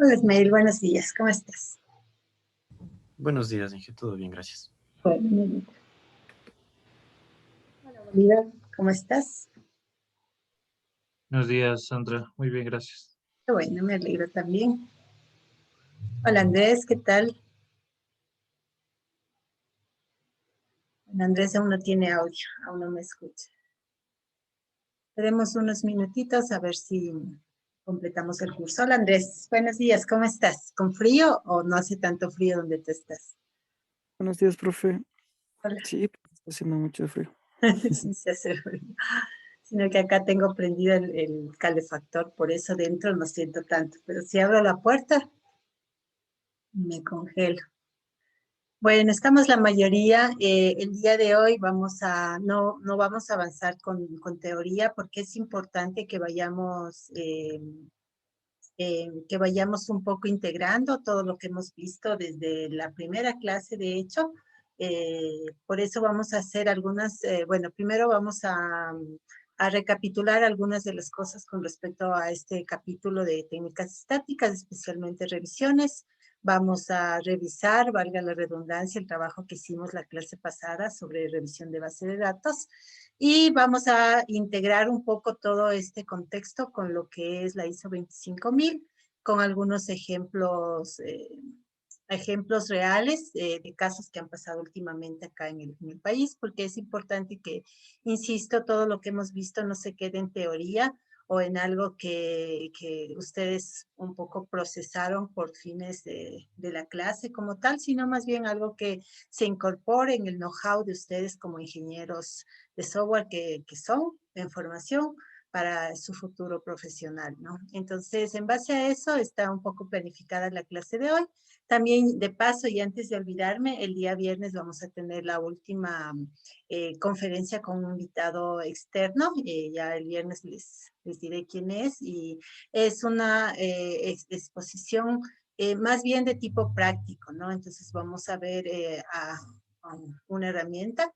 Hola, Ismael, buenos días, ¿cómo estás? Buenos días, Inge. Todo bien, gracias. Bueno, muy bien. Hola, Bolívar, ¿cómo estás? Buenos días, Sandra. Muy bien, gracias. Qué bueno, me alegro también. Hola, Andrés, ¿qué tal? Bueno, Andrés aún no tiene audio, aún no me escucha. Tenemos unos minutitos a ver si completamos el curso. Hola, Andrés, buenos días, ¿cómo estás? ¿Con frío o no hace tanto frío donde tú estás? Buenos días, profe. Hola, Sí, pues, está haciendo mucho frío. sí se hace frío. Sino que acá tengo prendido el calefactor, por eso dentro no siento tanto, pero si abro la puerta, me congelo. Bueno, estamos la mayoría. El día de hoy no vamos a avanzar con teoría porque es importante que vayamos un poco integrando todo lo que hemos visto desde la primera clase, de hecho. Por eso vamos a hacer bueno, primero vamos a recapitular algunas de las cosas con respecto a este capítulo de técnicas estáticas, especialmente revisiones. Vamos a revisar, valga la redundancia, el trabajo que hicimos la clase pasada sobre revisión de base de datos y vamos a integrar un poco todo este contexto con lo que es la ISO 25000, con algunos ejemplos reales de casos que han pasado últimamente acá en el país, porque es importante que, insisto, todo lo que hemos visto no se quede en teoría o en algo que ustedes un poco procesaron por fines de la clase como tal, sino más bien algo que se incorpore en el know-how de ustedes como ingenieros de software que son en formación para su futuro profesional, ¿no? Entonces, en base a eso está un poco planificada la clase de hoy. También, de paso, y antes de olvidarme, el día viernes vamos a tener la última conferencia con un invitado externo. Ya el viernes les diré quién es. Y es una exposición más bien de tipo práctico, ¿no? Entonces vamos a ver a una herramienta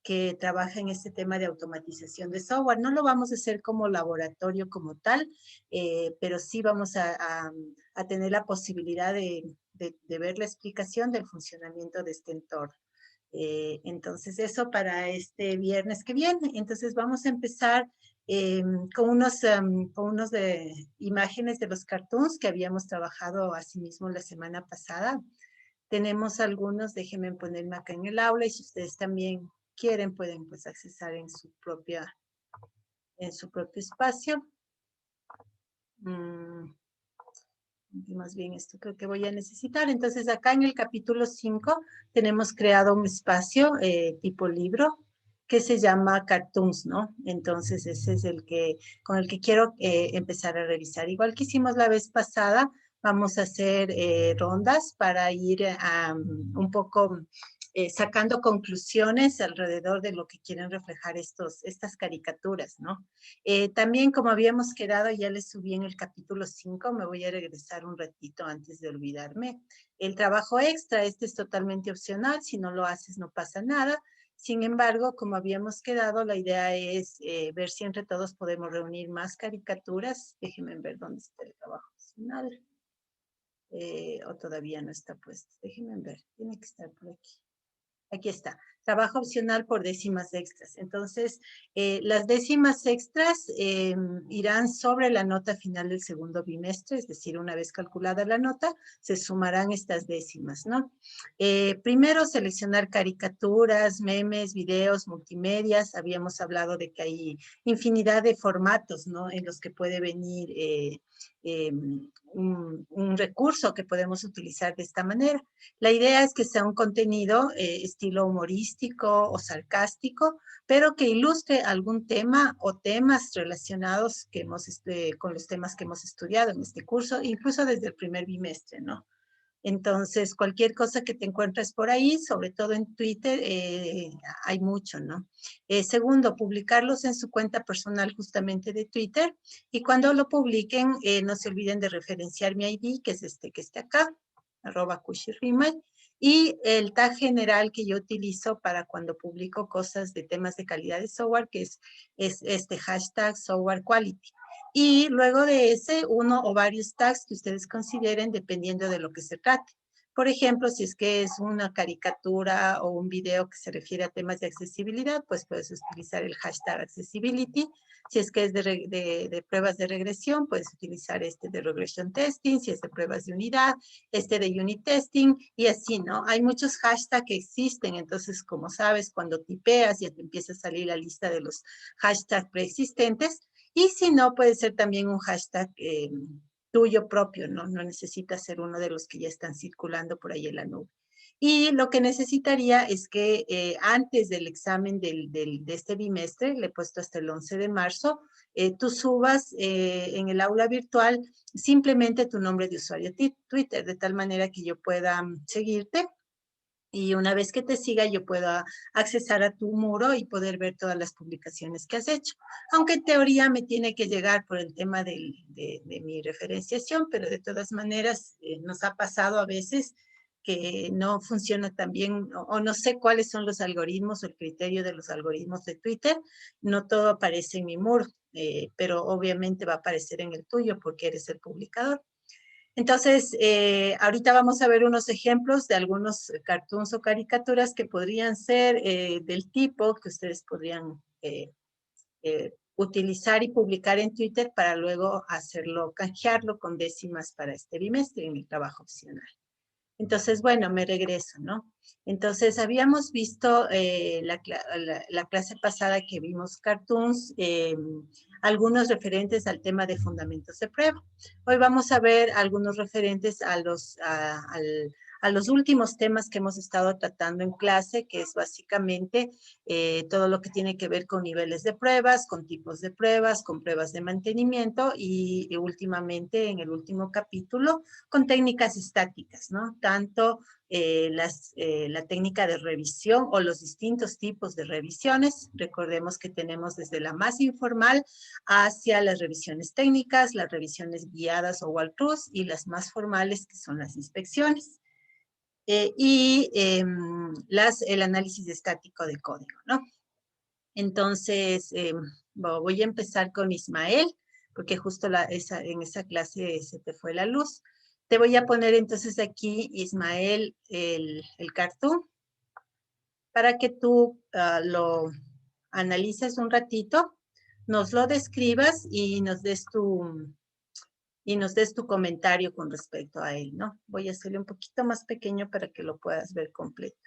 que trabaja en este tema de automatización de software. No lo vamos a hacer como laboratorio como tal, pero sí vamos a tener la posibilidad de ver la explicación del funcionamiento de este entorno. Entonces, eso para este viernes que viene. Entonces, vamos a empezar con unos de imágenes de los cartoons que habíamos trabajado asimismo la semana pasada. Tenemos algunos, déjenme ponerme acá en el aula y si ustedes también quieren pueden pues accesar en su propio espacio. Más bien esto creo que voy a necesitar. Entonces acá en el capítulo 5 tenemos creado un espacio tipo libro que se llama Cartoons, ¿no? Entonces ese es con el que quiero empezar a revisar. Igual que hicimos la vez pasada, vamos a hacer rondas para ir un poco sacando conclusiones alrededor de lo que quieren reflejar estas caricaturas, ¿no? También, como habíamos quedado, ya les subí en el capítulo 5, me voy a regresar un ratito antes de olvidarme. El trabajo extra, este es totalmente opcional, si no lo haces no pasa nada. Sin embargo, como habíamos quedado, la idea es ver si entre todos podemos reunir más caricaturas. Déjenme ver dónde está el trabajo opcional. O todavía no está puesto. Déjenme ver, tiene que estar por aquí. Aquí está, trabajo opcional por décimas extras. Entonces, las décimas extras irán sobre la nota final del segundo bimestre, es decir, una vez calculada la nota, se sumarán estas décimas, ¿no? Primero, seleccionar caricaturas, memes, videos, multimedias. Habíamos hablado de que hay infinidad de formatos, ¿no? En los que puede venir un recurso que podemos utilizar de esta manera. La idea es que sea un contenido estilo humorístico o sarcástico, pero que ilustre algún tema o temas relacionados con los temas que hemos estudiado en este curso, incluso desde el primer bimestre, ¿no? Entonces, cualquier cosa que te encuentres por ahí, sobre todo en Twitter, hay mucho, ¿no? Segundo, publicarlos en su cuenta personal justamente de Twitter. Y cuando lo publiquen, no se olviden de referenciar mi ID, que es este que está acá, @kushirima. Y el tag general que yo utilizo para cuando publico cosas de temas de calidad de software, que es este hashtag software quality. Y luego de ese, uno o varios tags que ustedes consideren dependiendo de lo que se trate. Por ejemplo, si es que es una caricatura o un video que se refiere a temas de accesibilidad, pues puedes utilizar el hashtag accessibility. Si es que es de pruebas de regresión, puedes utilizar este de regression testing. Si es de pruebas de unidad, este de unit testing y así, ¿no? Hay muchos hashtags que existen, entonces, como sabes, cuando tipeas ya te empieza a salir la lista de los hashtags preexistentes. Y si no, puede ser también un hashtag tuyo propio, ¿no? No necesita ser uno de los que ya están circulando por ahí en la nube. Y lo que necesitaría es que antes del examen de este bimestre, le he puesto hasta el 11 de marzo, tú subas en el aula virtual simplemente tu nombre de usuario Twitter, de tal manera que yo pueda seguirte. Y una vez que te siga, yo puedo accesar a tu muro y poder ver todas las publicaciones que has hecho. Aunque en teoría me tiene que llegar por el tema de mi referenciación, pero de todas maneras nos ha pasado a veces que no funciona tan bien o no sé cuáles son los algoritmos o el criterio de los algoritmos de Twitter. No todo aparece en mi muro, pero obviamente va a aparecer en el tuyo porque eres el publicador. Entonces, ahorita vamos a ver unos ejemplos de algunos cartoons o caricaturas que podrían ser del tipo que ustedes podrían utilizar y publicar en Twitter para luego hacerlo, canjearlo con décimas para este bimestre en mi trabajo opcional. Entonces, bueno, me regreso, ¿no? Entonces, habíamos visto la clase pasada que vimos cartoons, algunos referentes al tema de fundamentos de prueba. Hoy vamos a ver algunos referentes a los últimos temas que hemos estado tratando en clase, que es básicamente todo lo que tiene que ver con niveles de pruebas, con tipos de pruebas, con pruebas de mantenimiento y últimamente, en el último capítulo, con técnicas estáticas, ¿no? Tanto la técnica de revisión o los distintos tipos de revisiones. Recordemos que tenemos desde la más informal hacia las revisiones técnicas, las revisiones guiadas o walkthroughs y las más formales que son las inspecciones. El análisis estático de código, ¿no? Entonces, voy a empezar con Ismael, porque justo en esa clase se te fue la luz. Te voy a poner entonces aquí, Ismael, el cartoon, para que tú lo analices un ratito, nos lo describas y nos des tu comentario con respecto a él, ¿no? Voy a hacerle un poquito más pequeño para que lo puedas ver completo.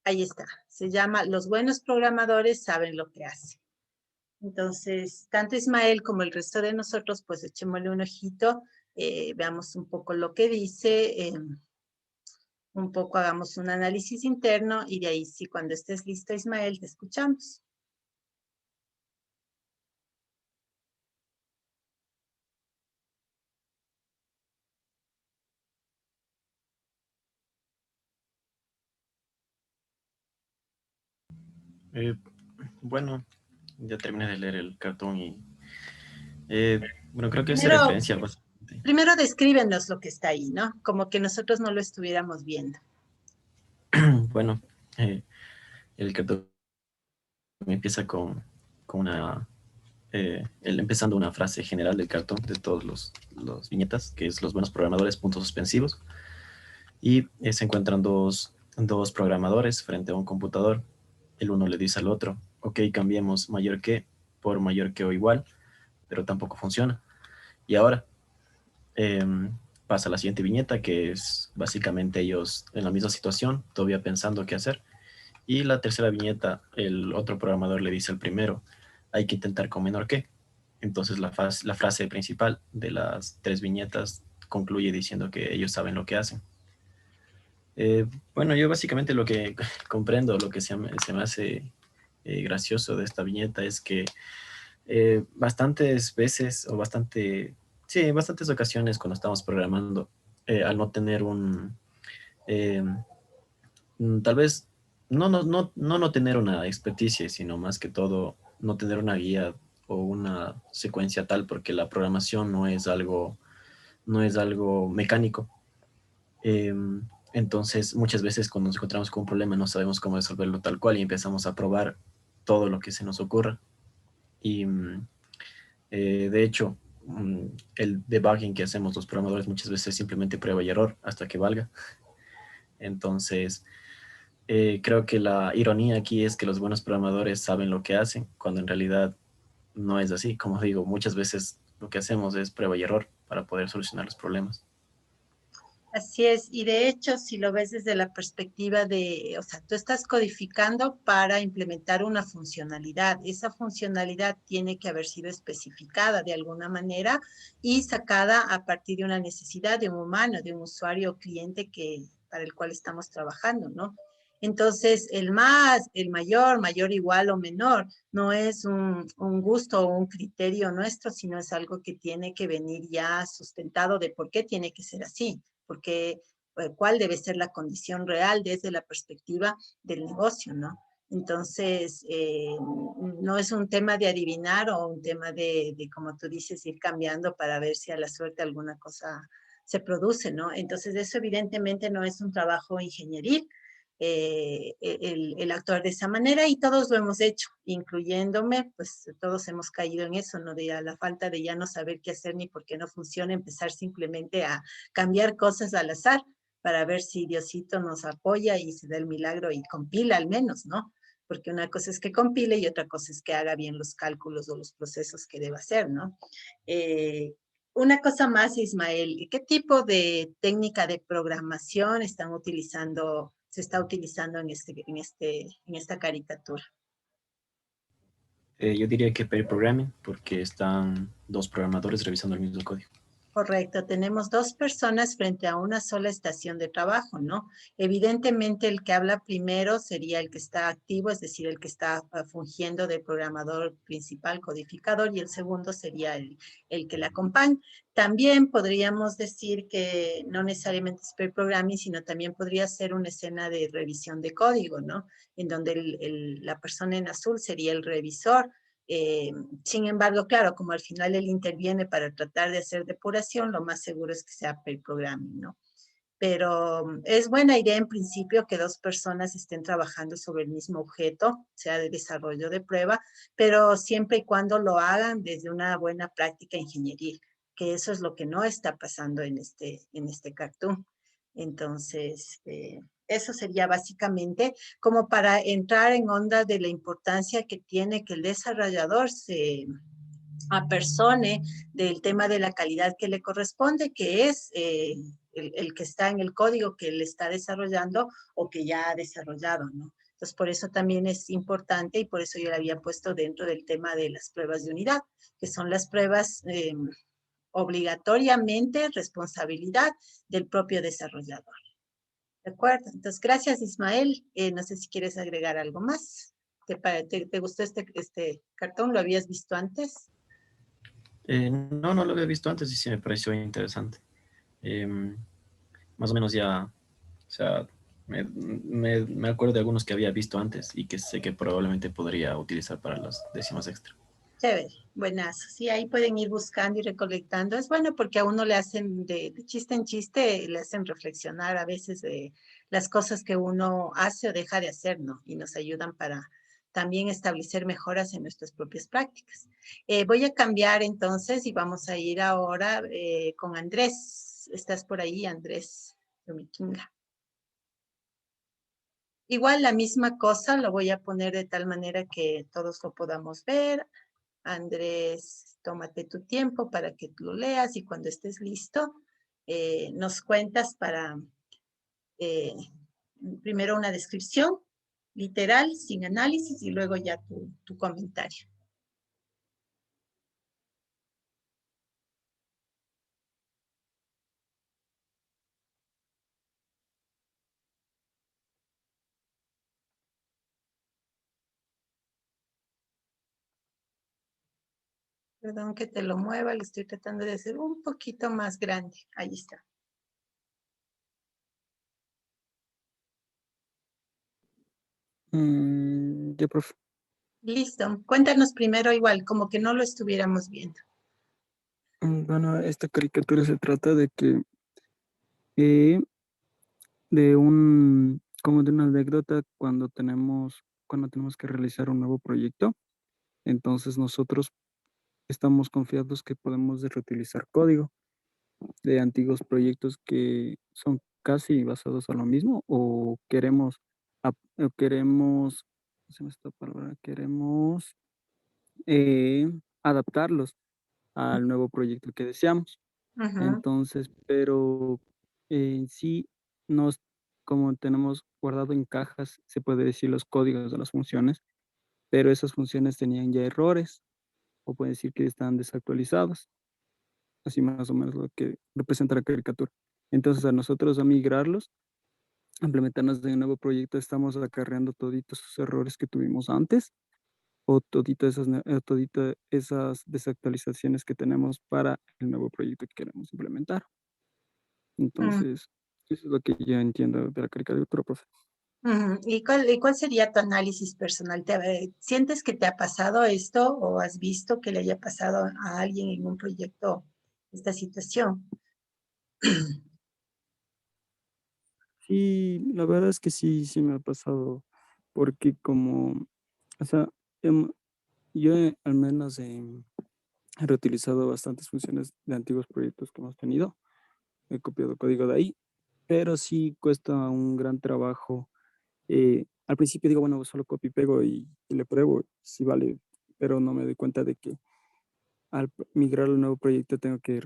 Ahí está. Se llama Los buenos programadores saben lo que hacen. Entonces, tanto Ismael como el resto de nosotros, pues echémosle un ojito, veamos un poco lo que dice, un poco hagamos un análisis interno y de ahí sí, cuando estés listo, Ismael, te escuchamos. Bueno, ya terminé de leer el cartón y bueno, creo que hace Primero, referencia bastante. primero descríbenos lo que está ahí, ¿no? Como que nosotros no lo estuviéramos viendo. Bueno, el cartón empieza con empezando una frase general del cartón de todos los viñetas, que es los buenos programadores, puntos suspensivos. Y se encuentran dos programadores frente a un computador. El uno le dice al otro, ok, cambiemos mayor que por mayor que o igual, pero tampoco funciona. Y ahora pasa la siguiente viñeta, que es básicamente ellos en la misma situación, todavía pensando qué hacer. Y la tercera viñeta, el otro programador le dice al primero, hay que intentar con menor que. Entonces la frase principal de las tres viñetas concluye diciendo que ellos saben lo que hacen. Bueno, yo básicamente lo que comprendo, lo que se me hace gracioso de esta viñeta es que bastantes veces o bastantes ocasiones cuando estamos programando, al no tener eh, tal vez no tener una experticia, sino más que todo no tener una guía o una secuencia tal, porque la programación no es algo mecánico. Entonces, muchas veces cuando nos encontramos con un problema no sabemos cómo resolverlo tal cual y empezamos a probar todo lo que se nos ocurra. Y De hecho, el debugging que hacemos los programadores muchas veces es simplemente prueba y error hasta que valga. Entonces, creo que la ironía aquí es que los buenos programadores saben lo que hacen, cuando en realidad no es así. Como digo, muchas veces lo que hacemos es prueba y error para poder solucionar los problemas. Así es, y de hecho, si lo ves desde la perspectiva de, o sea, tú estás codificando para implementar una funcionalidad. Esa funcionalidad tiene que haber sido especificada de alguna manera y sacada a partir de una necesidad de un humano, de un usuario o cliente para el cual estamos trabajando, ¿no? Entonces, el mayor, igual o menor, no es un gusto o un criterio nuestro, sino es algo que tiene que venir ya sustentado de por qué tiene que ser así, porque cuál debe ser la condición real desde la perspectiva del negocio, ¿no? Entonces, no es un tema de adivinar o un tema como tú dices, ir cambiando para ver si a la suerte alguna cosa se produce, ¿no? Entonces, eso evidentemente no es un trabajo ingenieril, el actuar de esa manera y todos lo hemos hecho, incluyéndome, pues todos hemos caído en eso, ¿no? De a la falta de ya no saber qué hacer ni por qué no funciona, empezar simplemente a cambiar cosas al azar para ver si Diosito nos apoya y se da el milagro y compila al menos, ¿no? Porque una cosa es que compile y otra cosa es que haga bien los cálculos o los procesos que deba hacer, ¿no? Una cosa más, Ismael, ¿qué tipo de técnica de programación se está utilizando en esta caricatura? Yo diría que pair programming, porque están dos programadores revisando el mismo código. Correcto, tenemos dos personas frente a una sola estación de trabajo, ¿no? Evidentemente el que habla primero sería el que está activo, es decir, el que está fungiendo de programador principal, codificador, y el segundo sería el que le acompaña. También podríamos decir que no necesariamente es pair programming, sino también podría ser una escena de revisión de código, ¿no? En donde la persona en azul sería el revisor. Eh, Sin embargo, claro, como al final él interviene para tratar de hacer depuración, lo más seguro es que sea pair programming, ¿no? Pero es buena idea en principio que dos personas estén trabajando sobre el mismo objeto, sea de desarrollo de prueba, pero siempre y cuando lo hagan desde una buena práctica ingenieril, que eso es lo que no está pasando en este cartoon. Entonces, eso sería básicamente como para entrar en onda de la importancia que tiene que el desarrollador se apersone del tema de la calidad que le corresponde, que es el que está en el código que él está desarrollando o que ya ha desarrollado, ¿no? Entonces, por eso también es importante y por eso yo le había puesto dentro del tema de las pruebas de unidad, que son las pruebas obligatoriamente responsabilidad del propio desarrollador. ¿De acuerdo? Entonces, gracias, Ismael. No sé si quieres agregar algo más. ¿Te gustó este cartón? ¿Lo habías visto antes? No, no lo había visto antes y sí me pareció interesante. Em, Más o menos ya, o sea, me acuerdo de algunos que había visto antes y que sé que probablemente podría utilizar para los décimos extra. Chévere, buenazo. Sí, ahí pueden ir buscando y recolectando. Es bueno porque a uno le hacen de chiste en chiste, le hacen reflexionar a veces de las cosas que uno hace o deja de hacer, ¿no? Y nos ayudan para también establecer mejoras en nuestras propias prácticas. Voy a cambiar entonces y vamos a ir ahora con Andrés. ¿Estás por ahí, Andrés Domiquinga? Igual la misma cosa, lo voy a poner de tal manera que todos lo podamos ver. Andrés, tómate tu tiempo para que lo leas y cuando estés listo, nos cuentas eh, primero una descripción literal, sin análisis, y luego ya tu comentario. Perdón que te lo mueva, le estoy tratando de hacer un poquito más grande. Ahí está. Ya, profe. Listo. Cuéntanos primero igual, como que no lo estuviéramos viendo. Bueno, esta caricatura se trata de que eh, de un, como de una anécdota cuando tenemos que realizar un nuevo proyecto. Entonces nosotros estamos confiados que podemos reutilizar código de antiguos proyectos que son casi basados a lo mismo o queremos, o queremos, ¿cómo se llama esta palabra? Queremos adaptarlos al nuevo proyecto que deseamos. Ujú, Entonces, pero en sí, nos, como tenemos guardado en cajas, se puede decir los códigos de las funciones, pero esas funciones tenían ya errores o puede decir que están desactualizados, así más o menos lo que representa la caricatura. Entonces, a nosotros a migrarlos, a implementarnos en el nuevo proyecto, estamos acarreando toditos esos errores que tuvimos antes o toditas esas desactualizaciones que tenemos para el nuevo proyecto que queremos implementar. mm, Entonces, eso es lo que yo entiendo de la caricatura, profe. ujú. ¿Y cuál sería tu análisis personal? ¿Sientes que te ha pasado esto o has visto que le haya pasado a alguien en un proyecto esta situación? Sí, la verdad es que sí, sí me ha pasado, porque como, o sea, em, yo al menos he reutilizado bastantes funciones de antiguos proyectos que hemos tenido, he copiado código de ahí, pero sí cuesta un gran trabajo. Al principio digo, bueno, solo copio y pego y le pruebo si vale, pero no me doy cuenta de que al migrar al nuevo proyecto tengo que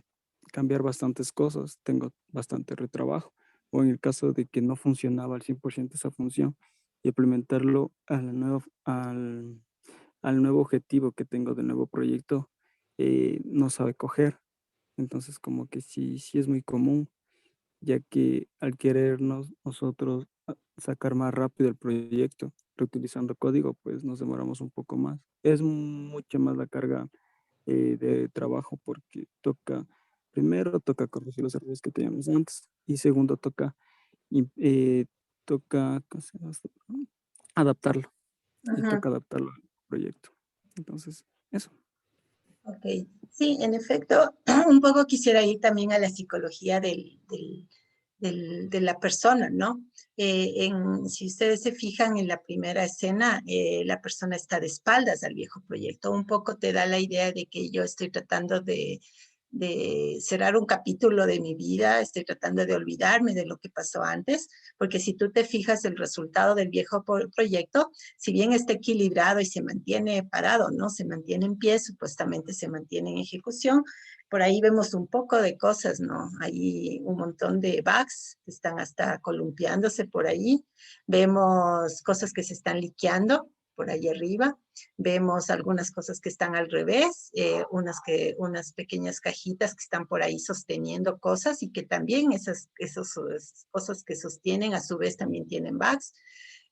cambiar bastantes cosas, tengo bastante retrabajo. O en el caso de que no funcionaba al 100% esa función, implementarlo al nuevo objetivo que tengo del nuevo proyecto, no sabe coger. Entonces, como que sí, sí es muy común, ya que al querernos nosotros sacar más rápido el proyecto, reutilizando código, pues nos demoramos un poco más. Es mucho más la carga de trabajo porque primero toca corregir los errores que teníamos antes y segundo im- eh, ¿cómo se llama esto? Adaptarlo y Ujú. toca adaptarlo al proyecto. Entonces, eso. Ok, sí, en efecto, un poco quisiera ir también a la psicología de la persona, ¿no? Si ustedes se fijan en la primera escena, la persona está de espaldas al viejo proyecto. Un poco te da la idea de que yo estoy tratando de cerrar un capítulo de mi vida, estoy tratando de olvidarme de lo que pasó antes, porque si tú te fijas el resultado del viejo proyecto, si bien está equilibrado y se mantiene parado, ¿no? Se mantiene en pie, supuestamente se mantiene en ejecución. Por ahí vemos un poco de cosas, ¿no? Hay un montón de bugs que están hasta columpiándose por ahí. Vemos cosas que se están liqueando por ahí arriba. Vemos algunas cosas que están al revés, unas pequeñas cajitas que están por ahí sosteniendo cosas y que también esas cosas que sostienen a su vez también tienen bugs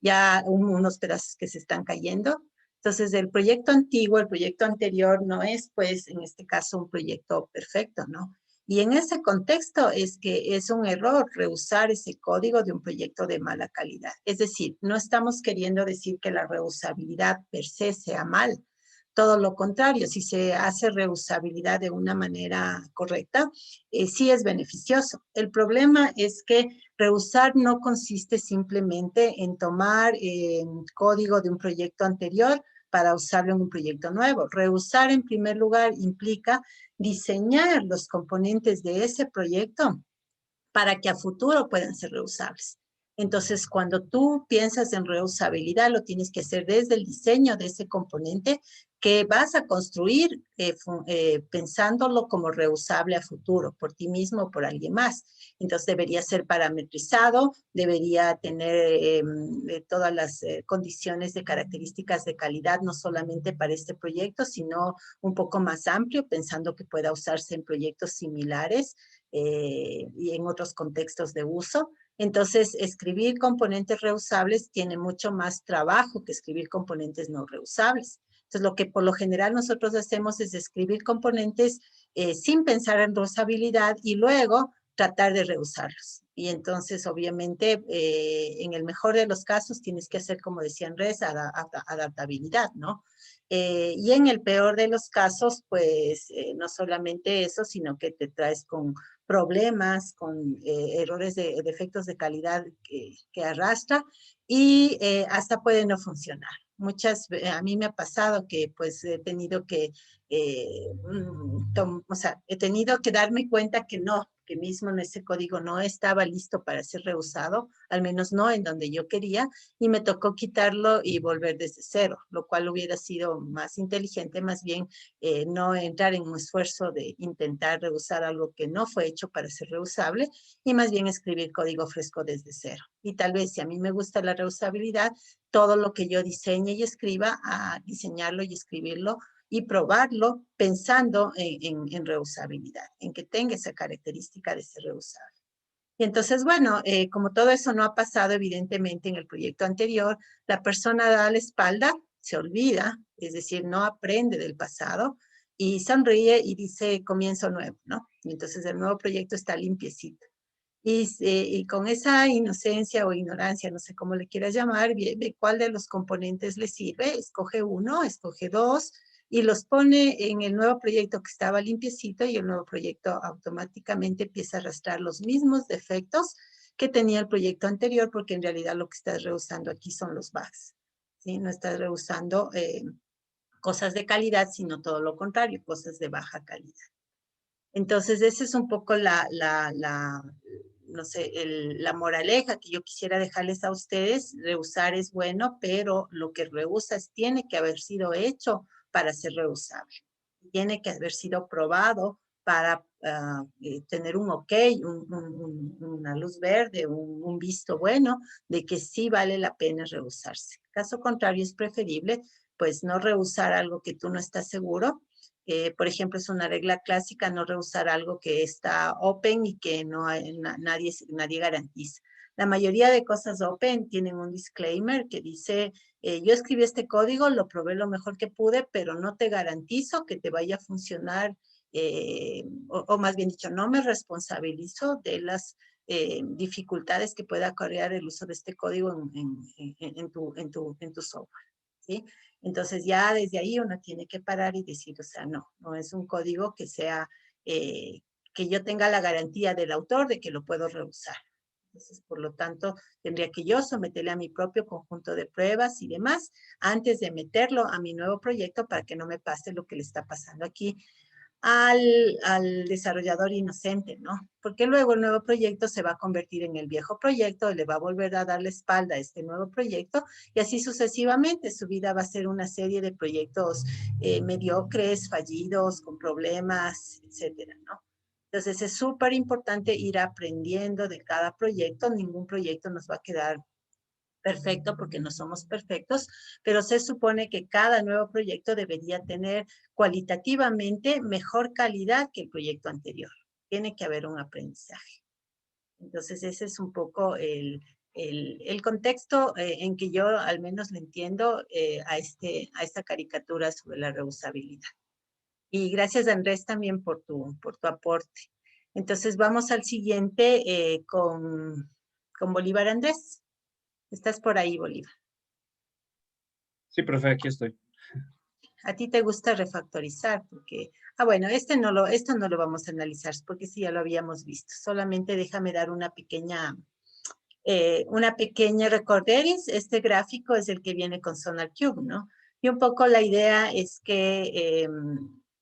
ya unos pedazos que se están cayendo. Entonces, el proyecto antiguo, el proyecto anterior no es, pues, en este caso, un proyecto perfecto, ¿no? Y en ese contexto es que es un error reusar ese código de un proyecto de mala calidad. Es decir, no estamos queriendo decir que la reusabilidad per se sea mal. Todo lo contrario, si se hace reusabilidad de una manera correcta, sí es beneficioso. El problema es que reusar no consiste simplemente en tomar código de un proyecto anterior para usarlo en un proyecto nuevo. Reusar, en primer lugar, implica diseñar los componentes de ese proyecto para que a futuro puedan ser reusables. Entonces, cuando tú piensas en reusabilidad, lo tienes que hacer desde el diseño de ese componente que vas a construir pensándolo como reusable a futuro, por ti mismo o por alguien más. Entonces, debería ser parametrizado, debería tener todas las condiciones de características de calidad, no solamente para este proyecto, sino un poco más amplio, pensando que pueda usarse en proyectos similares y en otros contextos de uso. Entonces, escribir componentes reusables tiene mucho más trabajo que escribir componentes no reusables. Entonces, lo que por lo general nosotros hacemos es escribir componentes sin pensar en reusabilidad y luego tratar de reusarlos. Y entonces, obviamente, en el mejor de los casos tienes que hacer, como decía Andrés, adaptabilidad, ¿no? Y en el peor de los casos, pues no solamente eso, sino que te traes con problemas, con errores de defectos de calidad que arrastra y hasta puede no funcionar. A mí me ha pasado que pues he tenido que o sea, he tenido que darme cuenta que no, que mismo en ese código no estaba listo para ser reusado, al menos no en donde yo quería, y me tocó quitarlo y volver desde cero, lo cual hubiera sido más inteligente, más bien no entrar en un esfuerzo de intentar reusar algo que no fue hecho para ser reusable, y más bien escribir código fresco desde cero. Y tal vez si a mí me gusta la reusabilidad, todo lo que yo diseñe y escriba, a diseñarlo y escribirlo y probarlo pensando en reusabilidad, en que tenga esa característica de ser reusable. Y entonces, bueno, como todo eso no ha pasado evidentemente en el proyecto anterior, la persona da la espalda, se olvida, es decir, no aprende del pasado y sonríe y dice comienzo nuevo, ¿no? Y entonces el nuevo proyecto está limpiecito. Y con esa inocencia o ignorancia, no sé cómo le quieras llamar, ve cuál de los componentes le sirve, escoge uno, escoge dos, y los pone en el nuevo proyecto que estaba limpiecito, y el nuevo proyecto automáticamente empieza a arrastrar los mismos defectos que tenía el proyecto anterior, porque en realidad lo que estás rehusando aquí son los bugs, ¿sí? No estás rehusando cosas de calidad, sino todo lo contrario, cosas de baja calidad. Entonces, esa es un poco no sé, la moraleja que yo quisiera dejarles a ustedes. Reusar es bueno, pero lo que reusas tiene que haber sido hecho para ser reusable. Tiene que haber sido probado para tener un ok, una luz verde, un visto bueno de que sí vale la pena reusarse. Caso contrario, es preferible pues no reusar algo que tú no estás seguro. Por ejemplo, es una regla clásica no reusar algo que está open y que no hay, nadie garantiza. La mayoría de cosas open tienen un disclaimer que dice, yo escribí este código, lo probé lo mejor que pude, pero no te garantizo que te vaya a funcionar, o más bien dicho, no me responsabilizo de las dificultades que pueda acarrear el uso de este código en tu software, ¿sí? Entonces ya desde ahí uno tiene que parar y decir, o sea, no es un código que sea, que yo tenga la garantía del autor de que lo puedo reusar. Entonces, por lo tanto, tendría que yo someterle a mi propio conjunto de pruebas y demás antes de meterlo a mi nuevo proyecto para que no me pase lo que le está pasando aquí al desarrollador inocente, ¿no? Porque luego el nuevo proyecto se va a convertir en el viejo proyecto, le va a volver a dar la espalda a este nuevo proyecto y así sucesivamente. Su vida va a ser una serie de proyectos mediocres, fallidos, con problemas, etcétera, ¿no? Entonces es súper importante ir aprendiendo de cada proyecto. Ningún proyecto nos va a quedar perfecto porque no somos perfectos, pero se supone que cada nuevo proyecto debería tener cualitativamente mejor calidad que el proyecto anterior. Tiene que haber un aprendizaje. Entonces ese es un poco el contexto en que yo al menos le entiendo a esta caricatura sobre la reusabilidad. Y gracias Andrés también por tu aporte. Entonces vamos al siguiente con Bolívar Andrés. Estás por ahí, Bolívar. Sí, profe, aquí estoy. A ti te gusta refactorizar, porque, bueno, esto no lo vamos a analizar, porque sí, ya lo habíamos visto. Solamente déjame dar una pequeña recorderis. Este gráfico es el que viene con SonarQube, ¿no? Y un poco la idea es que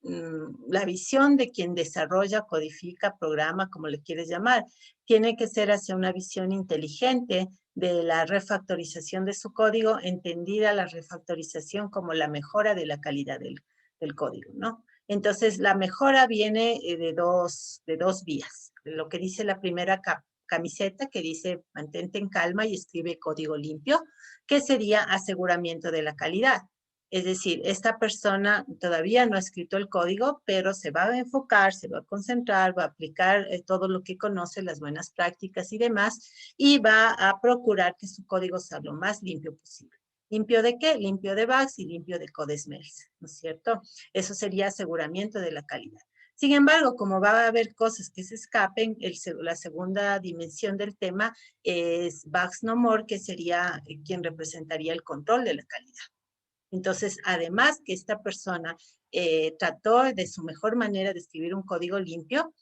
la visión de quien desarrolla, codifica, programa, como le quieres llamar, tiene que ser hacia una visión inteligente de la refactorización de su código, entendida la refactorización como la mejora de la calidad del código, ¿no? Entonces, la mejora viene de dos vías. Lo que dice la primera camiseta, que dice mantente en calma y escribe código limpio, que sería aseguramiento de la calidad. Es decir, esta persona todavía no ha escrito el código, pero se va a enfocar, se va a concentrar, va a aplicar todo lo que conoce, las buenas prácticas y demás, y va a procurar que su código sea lo más limpio posible. ¿Limpio de qué? Limpio de bugs y limpio de code smells, ¿no es cierto? Eso sería aseguramiento de la calidad. Sin embargo, como va a haber cosas que se escapen, la segunda dimensión del tema es bugs no more, que sería quien representaría el control de la calidad. Entonces, además que esta persona trató de su mejor manera de escribir un código limpio,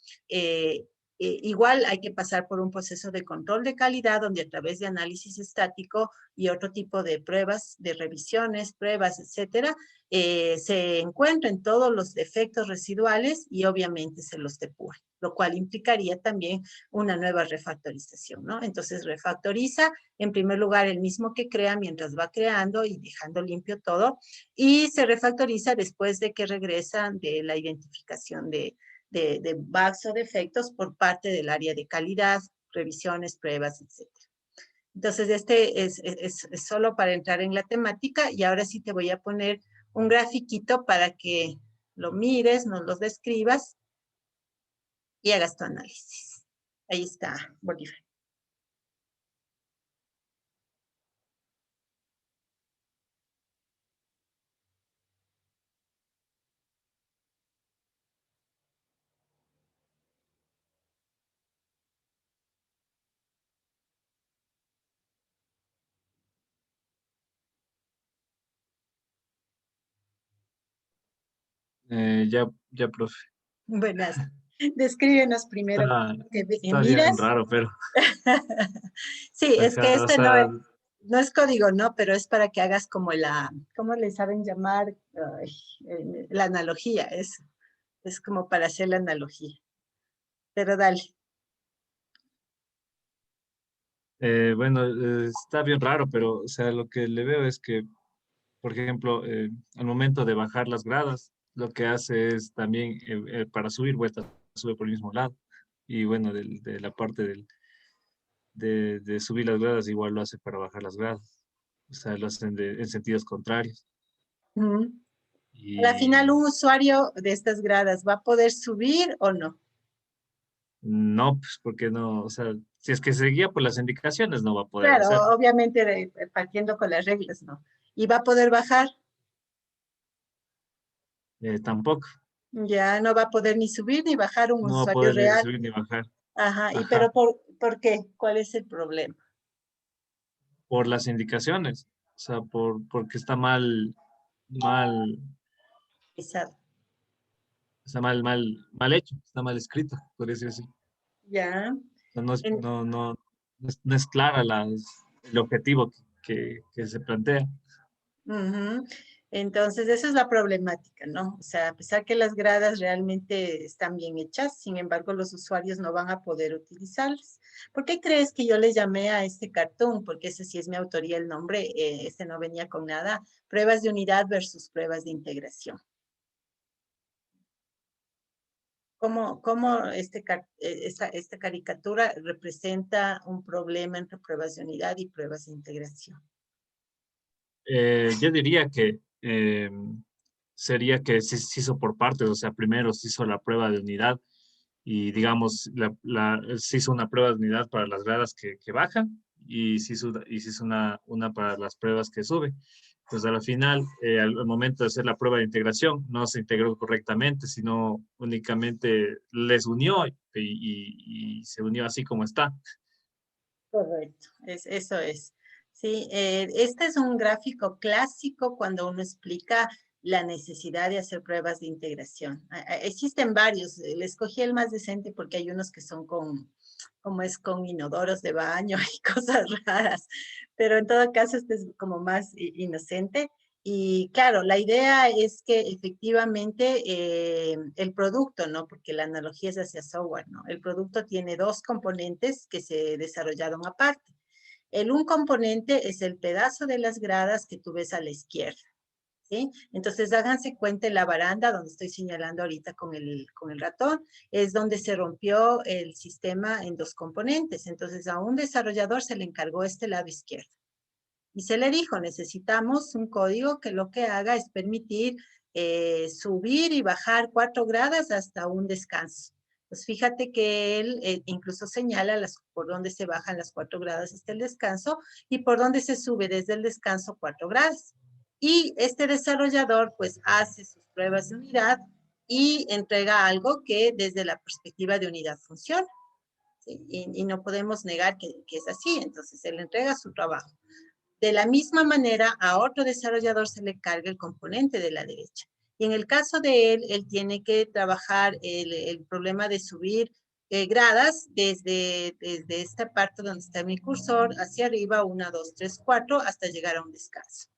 igual hay que pasar por un proceso de control de calidad donde a través de análisis estático y otro tipo de pruebas, de revisiones, pruebas, etcétera, se encuentren todos los defectos residuales y obviamente se los depure, lo cual implicaría también una nueva refactorización, ¿no? Entonces refactoriza en primer lugar el mismo que crea mientras va creando y dejando limpio todo, y se refactoriza después de que regresa de la identificación de bugs o defectos por parte del área de calidad, revisiones, pruebas, etc. Entonces, este es solo para entrar en la temática y ahora sí te voy a poner un grafiquito para que lo mires, nos lo describas y hagas tu análisis. Ahí está, Bolívar. Ya, profe. Buenas. Descríbenos primero que Está bien miras. raro, pero, Sí, es que ajá, o este no sea, no es código, ¿no? Pero es para que hagas como ¿cómo le saben llamar? Ay, la analogía, es como para hacer la analogía. Pero dale. bueno, está bien raro, pero, o sea, lo que le veo es que, por ejemplo, al momento de bajar las gradas, lo que hace es también, para subir vueltas, sube por el mismo lado. Y bueno, de la parte de subir las gradas, igual lo hace para bajar las gradas. O sea, lo hacen en sentidos contrarios. Ujú. A la final, Y un usuario de estas gradas, ¿va a poder subir o no? no, pues, porque no, o sea, si es que se guía por las indicaciones, no va a poder Claro, hacer. obviamente partiendo con las reglas, ¿no? ¿Y va a poder bajar? Tampoco, Ya no va a poder ni subir ni bajar un no va a usuario poder ni real. subir ni bajar. Ajá, Ajá, pero ¿por qué? ¿Cuál es el problema? por las indicaciones, o sea, porque está mal, Pesado. está mal hecho, está mal escrito, por decir así. Ya. O sea, no es, En- no, no, no es clara el objetivo que se plantea. Ujú. Entonces, esa es la problemática, ¿no? O sea, a pesar que las gradas realmente están bien hechas, sin embargo, los usuarios no van a poder utilizarlas. ¿Por qué crees que yo le llamé a este cartoon? Porque ese sí es mi autoría el nombre, este no venía con nada. Pruebas de unidad versus pruebas de integración. ¿Cómo esta caricatura representa un problema entre pruebas de unidad y pruebas de integración? Yo diría que sería que se hizo por partes, o sea, primero se hizo la prueba de unidad y digamos, se hizo una prueba de unidad para las gradas que bajan y se hizo una para las pruebas que suben. Entonces, al final, al momento de hacer la prueba de integración, no se integró correctamente, sino únicamente les unió y se unió así como está. Correcto, eso es. Sí, este es un gráfico clásico cuando uno explica la necesidad de hacer pruebas de integración. Existen varios, le escogí el más decente porque hay unos que son como es con inodoros de baño y cosas raras, pero en todo caso este es como más inocente. Y claro, la idea es que efectivamente el producto, ¿no? Porque la analogía es hacia software, ¿no? El producto tiene dos componentes que se desarrollaron aparte. Un componente es el pedazo de las gradas que tú ves a la izquierda, ¿sí? Entonces háganse cuenta en la baranda donde estoy señalando ahorita con el ratón, es donde se rompió el sistema en dos componentes. Entonces a un desarrollador se le encargó este lado izquierdo. Y se le dijo, necesitamos un código que lo que haga es permitir subir y bajar 4 gradas hasta un descanso. Pues fíjate que él incluso señala por dónde se bajan las 4 gradas hasta el descanso y por dónde se sube desde el descanso 4 grados. Y este desarrollador pues hace sus pruebas de unidad y entrega algo que desde la perspectiva de unidad funciona. ¿Sí? Y no podemos negar que es así, entonces él entrega su trabajo. De la misma manera, a otro desarrollador se le carga el componente de la derecha. Y en el caso de él, él tiene que trabajar el problema de subir gradas desde esta parte donde está mi cursor hacia arriba, 1, 2, 3, 4, hasta llegar a un descanso.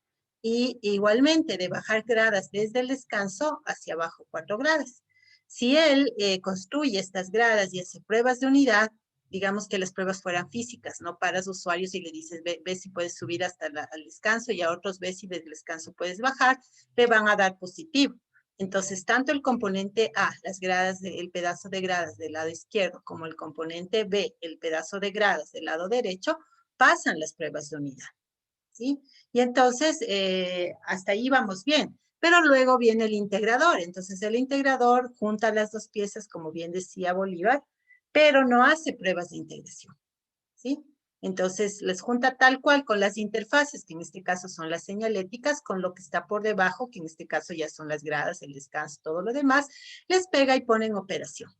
Y igualmente de bajar gradas desde el descanso hacia abajo 4 gradas. Si él construye estas gradas y hace pruebas de unidad, digamos que las pruebas fueran físicas, no paras usuarios y le dices, ve si puedes subir hasta el descanso, y a otros ve si desde el descanso puedes bajar, le van a dar positivo. Entonces, tanto el componente A, las gradas, el pedazo de gradas del lado izquierdo, como el componente B, el pedazo de gradas del lado derecho, pasan las pruebas de unidad, ¿sí? Y entonces, hasta ahí vamos bien. Pero luego viene el integrador. Entonces, el integrador junta las dos piezas, como bien decía Bolívar, pero no hace pruebas de integración, ¿sí? Entonces, les junta tal cual con las interfaces, que en este caso son las señaléticas, con lo que está por debajo, que en este caso ya son las gradas, el descanso, todo lo demás, les pega y pone en operación,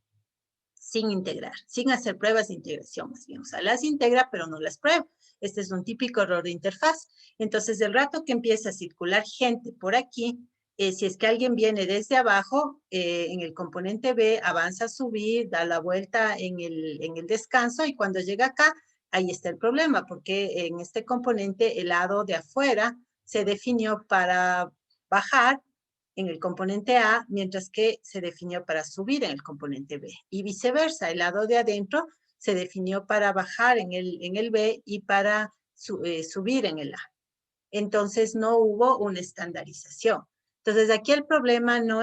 sin integrar, sin hacer pruebas de integración más bien. O sea, las integra, pero no las prueba. Este es un típico error de interfaz. Entonces, del rato que empieza a circular gente por aquí, si es que alguien viene desde abajo, en el componente B, avanza a subir, da la vuelta en el descanso, y cuando llega acá, ahí está el problema, porque en este componente el lado de afuera se definió para bajar en el componente A, mientras que se definió para subir en el componente B. Y viceversa, el lado de adentro se definió para bajar en el B y para subir en el A. Entonces no hubo una estandarización. Entonces aquí el problema no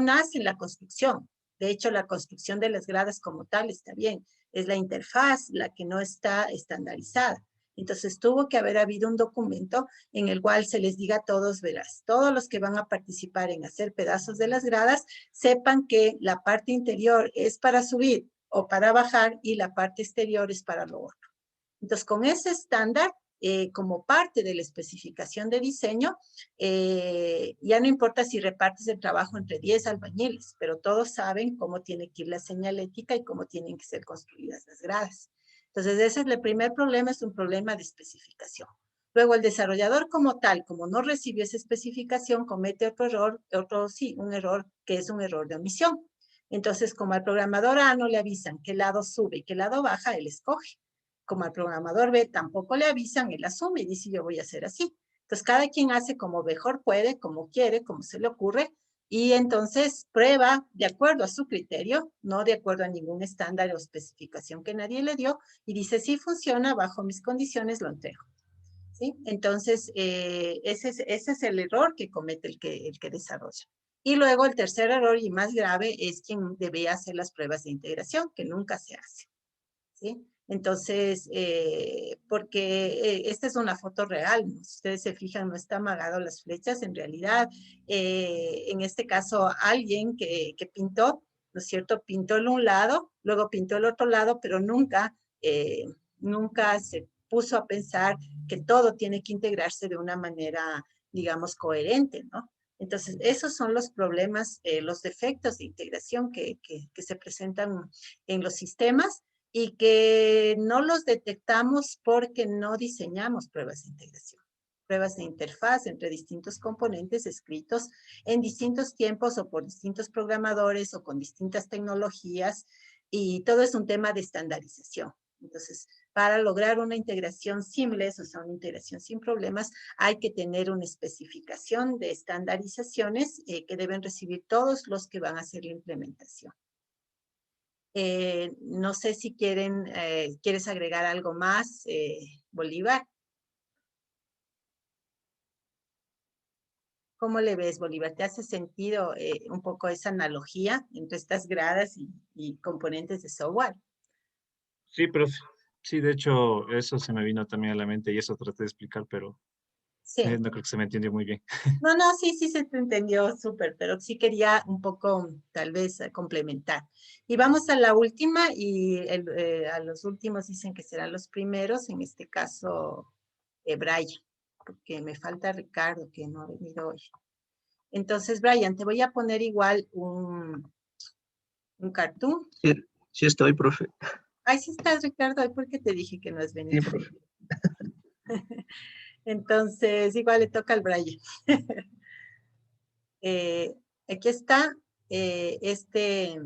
nace en la construcción. De hecho, la construcción de las gradas como tal está bien. Es la interfaz la que no está estandarizada. Entonces tuvo que haber habido un documento en el cual se les diga a todos, verás, todos los que van a participar en hacer pedazos de las gradas, sepan que la parte interior es para subir o para bajar y la parte exterior es para lo otro. Entonces, con ese estándar, como parte de la especificación de diseño, ya no importa si repartes el trabajo entre 10 albañiles, pero todos saben cómo tiene que ir la señalética y cómo tienen que ser construidas las gradas. Entonces, ese es el primer problema, es un problema de especificación. Luego, el desarrollador como tal, como no recibió esa especificación, comete otro error, un error que es un error de omisión. Entonces, como al programador A no le avisan qué lado sube y qué lado baja, él escoge. Como al programador B tampoco le avisan, él asume y dice, yo voy a hacer así. Entonces, cada quien hace como mejor puede, como quiere, como se le ocurre, y entonces prueba de acuerdo a su criterio, no de acuerdo a ningún estándar o especificación que nadie le dio, y dice, si funciona, bajo mis condiciones lo entrego. ¿Sí? Entonces, ese es el error que comete el que desarrolla. Y luego el tercer error y más grave es quien debe hacer las pruebas de integración, que nunca se hace. ¿Sí? Entonces, porque esta es una foto real, ¿no? Si ustedes se fijan, no está amagado las flechas, en realidad, en este caso, alguien que pintó, ¿no es cierto? Pintó el un lado, luego pintó el otro lado, pero nunca se puso a pensar que todo tiene que integrarse de una manera, digamos, coherente, ¿no? Entonces, esos son los problemas, los defectos de integración que se presentan en los sistemas, y que no los detectamos porque no diseñamos pruebas de integración. Pruebas de interfaz entre distintos componentes escritos en distintos tiempos o por distintos programadores o con distintas tecnologías, y todo es un tema de estandarización. Entonces, para lograr una integración seamless, o sea, una integración sin problemas, hay que tener una especificación de estandarizaciones que deben recibir todos los que van a hacer la implementación. No sé si quieres agregar algo más, Bolívar. ¿Cómo le ves, Bolívar? ¿Te hace sentido un poco esa analogía entre estas gradas y componentes de software? Sí, profe. Sí, de hecho, eso se me vino también a la mente y eso traté de explicar, pero Sí. no creo que se me entendió muy bien. No, sí se te entendió súper, pero sí quería un poco, tal vez, complementar. Y vamos a la última, y a los últimos dicen que serán los primeros, en este caso, Brian, porque me falta Ricardo, que no ha venido hoy. Entonces, Brian, te voy a poner igual un cartoon. Sí, sí estoy, profe. Ay, sí estás, Ricardo, ¿por qué te dije que no has Sí, venido? profe. Entonces, igual le toca al Brian. Aquí está este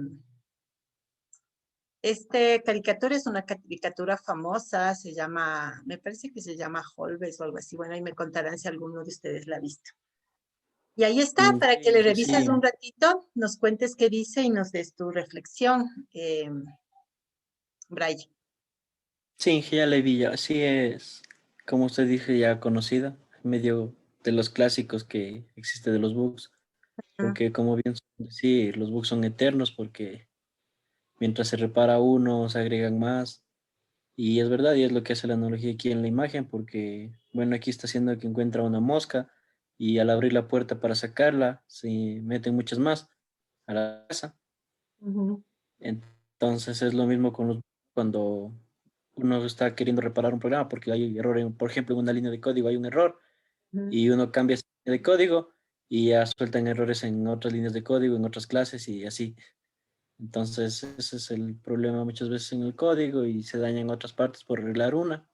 Este caricatura es una caricatura famosa, se llama, me parece que se llama Holbes o algo así. Bueno, ahí me contarán si alguno de ustedes la ha visto. Y ahí está, para que le Sí, revises sí, un ratito, nos cuentes qué dice y nos des tu reflexión, Brian. sí, ya la vi, ya, sí es, como usted dice, ya conocida, medio de los clásicos que existe de los bugs, Mm, porque como bien sí, los bugs son eternos porque mientras se repara uno, se agregan más, y es verdad, y es lo que hace la analogía aquí en la imagen, porque, bueno, aquí está haciendo que encuentra una mosca, y al abrir la puerta para sacarla, se meten muchas más a la casa. ujú, Entonces es lo mismo con cuando uno está queriendo reparar un programa porque hay error, por ejemplo, en una línea de código hay un error ujú. y uno cambia esa línea de código y ya sueltan errores en otras líneas de código, en otras clases y así. Entonces ese es el problema muchas veces en el código y se dañan otras partes por arreglar una.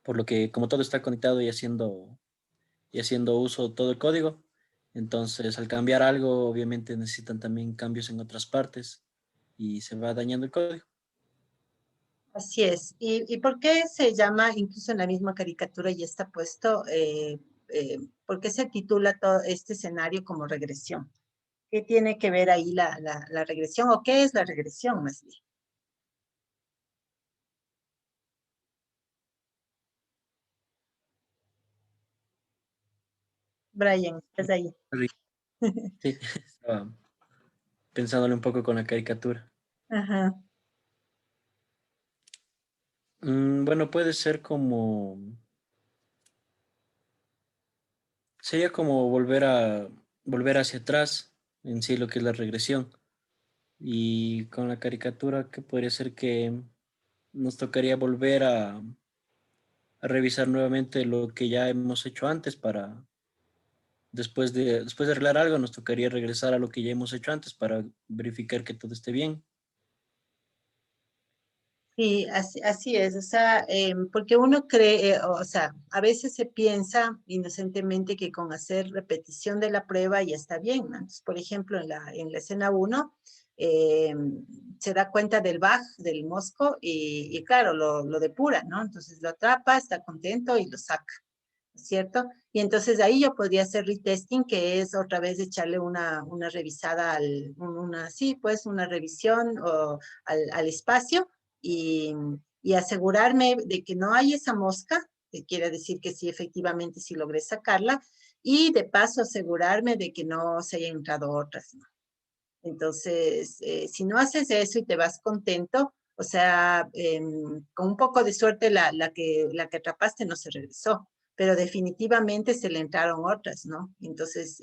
Por lo que como todo está conectado y haciendo uso de todo el código, entonces al cambiar algo obviamente necesitan también cambios en otras partes y se va dañando el código. Así es. ¿Y por qué se llama, incluso en la misma caricatura ya está puesto, por qué se titula todo este escenario como regresión? ¿Qué tiene que ver ahí la regresión o qué es la regresión más bien? Brian, ¿estás ahí? Sí, estaba pensándole un poco con la caricatura. Ajá. Bueno, puede ser como, sería como volver hacia atrás en sí lo que es la regresión. Y con la caricatura, que podría ser que nos tocaría volver a revisar nuevamente lo que ya hemos hecho antes para, después de arreglar algo, nos tocaría regresar a lo que ya hemos hecho antes para verificar que todo esté bien. Sí, así es, o sea, porque uno cree, o sea, a veces se piensa inocentemente que con hacer repetición de la prueba ya está bien, ¿no? Entonces, por ejemplo, en la escena 1, se da cuenta del bug, del mosco, y claro, lo depura, ¿no? Entonces lo atrapa, está contento y lo saca, ¿cierto? Y entonces ahí yo podría hacer retesting, que es otra vez echarle una revisada sí, pues una revisión al espacio y, y asegurarme de que no hay esa mosca, que quiere decir que sí, efectivamente sí logré sacarla, y de paso asegurarme de que no se hayan entrado otras, ¿no? Entonces, si no haces eso y te vas contento, o sea, con un poco de suerte la que atrapaste no se regresó, pero definitivamente se le entraron otras, ¿no? Entonces,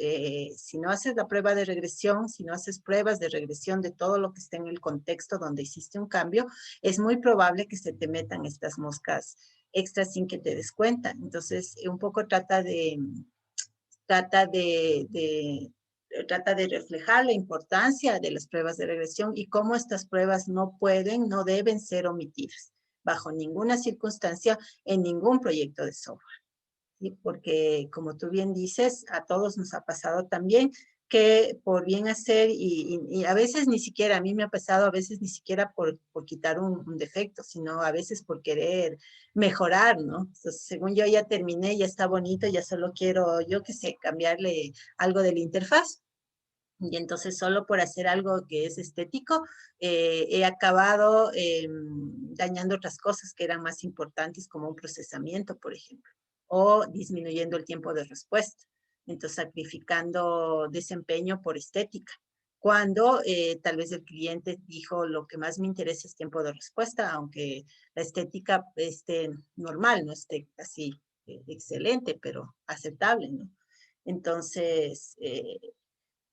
si no haces la prueba de regresión, si no haces pruebas de regresión de todo lo que está en el contexto donde hiciste un cambio, es muy probable que se te metan estas moscas extras sin que te des cuenta. Entonces, un poco trata trata de reflejar la importancia de las pruebas de regresión y cómo estas pruebas no deben ser omitidas bajo ninguna circunstancia en ningún proyecto de software. ¿Sí? Porque, como tú bien dices, a todos nos ha pasado también que por bien hacer, y a veces ni siquiera, a mí me ha pasado a veces ni siquiera por quitar un defecto, sino a veces por querer mejorar, ¿no? Entonces, según yo ya terminé, ya está bonito, ya solo quiero, yo qué sé, cambiarle algo de la interfaz. Y entonces solo por hacer algo que es estético, he acabado dañando otras cosas que eran más importantes, como un procesamiento, por ejemplo, o disminuyendo el tiempo de respuesta. Entonces, sacrificando desempeño por estética. Cuando tal vez el cliente dijo, lo que más me interesa es tiempo de respuesta, aunque la estética esté normal, no esté así excelente, pero aceptable, ¿no? Entonces,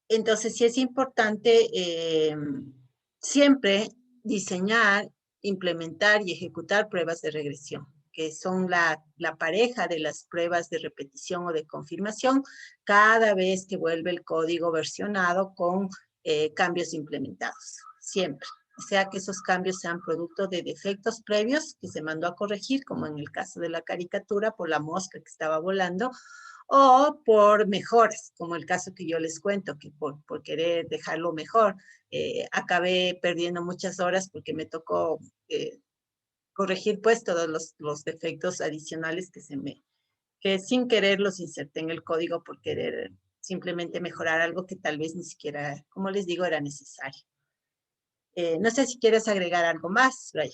entonces, sí es importante siempre diseñar, implementar y ejecutar pruebas de regresión, que son la pareja de las pruebas de repetición o de confirmación cada vez que vuelve el código versionado con cambios implementados, siempre. O sea, que esos cambios sean producto de defectos previos que se mandó a corregir, como en el caso de la caricatura por la mosca que estaba volando, o por mejoras, como el caso que yo les cuento, que por querer dejarlo mejor, acabé perdiendo muchas horas porque me tocó corregir pues todos los defectos adicionales que sin querer los inserté en el código por querer simplemente mejorar algo que tal vez ni siquiera, como les digo, era necesario. No sé si quieres agregar algo más, Brian.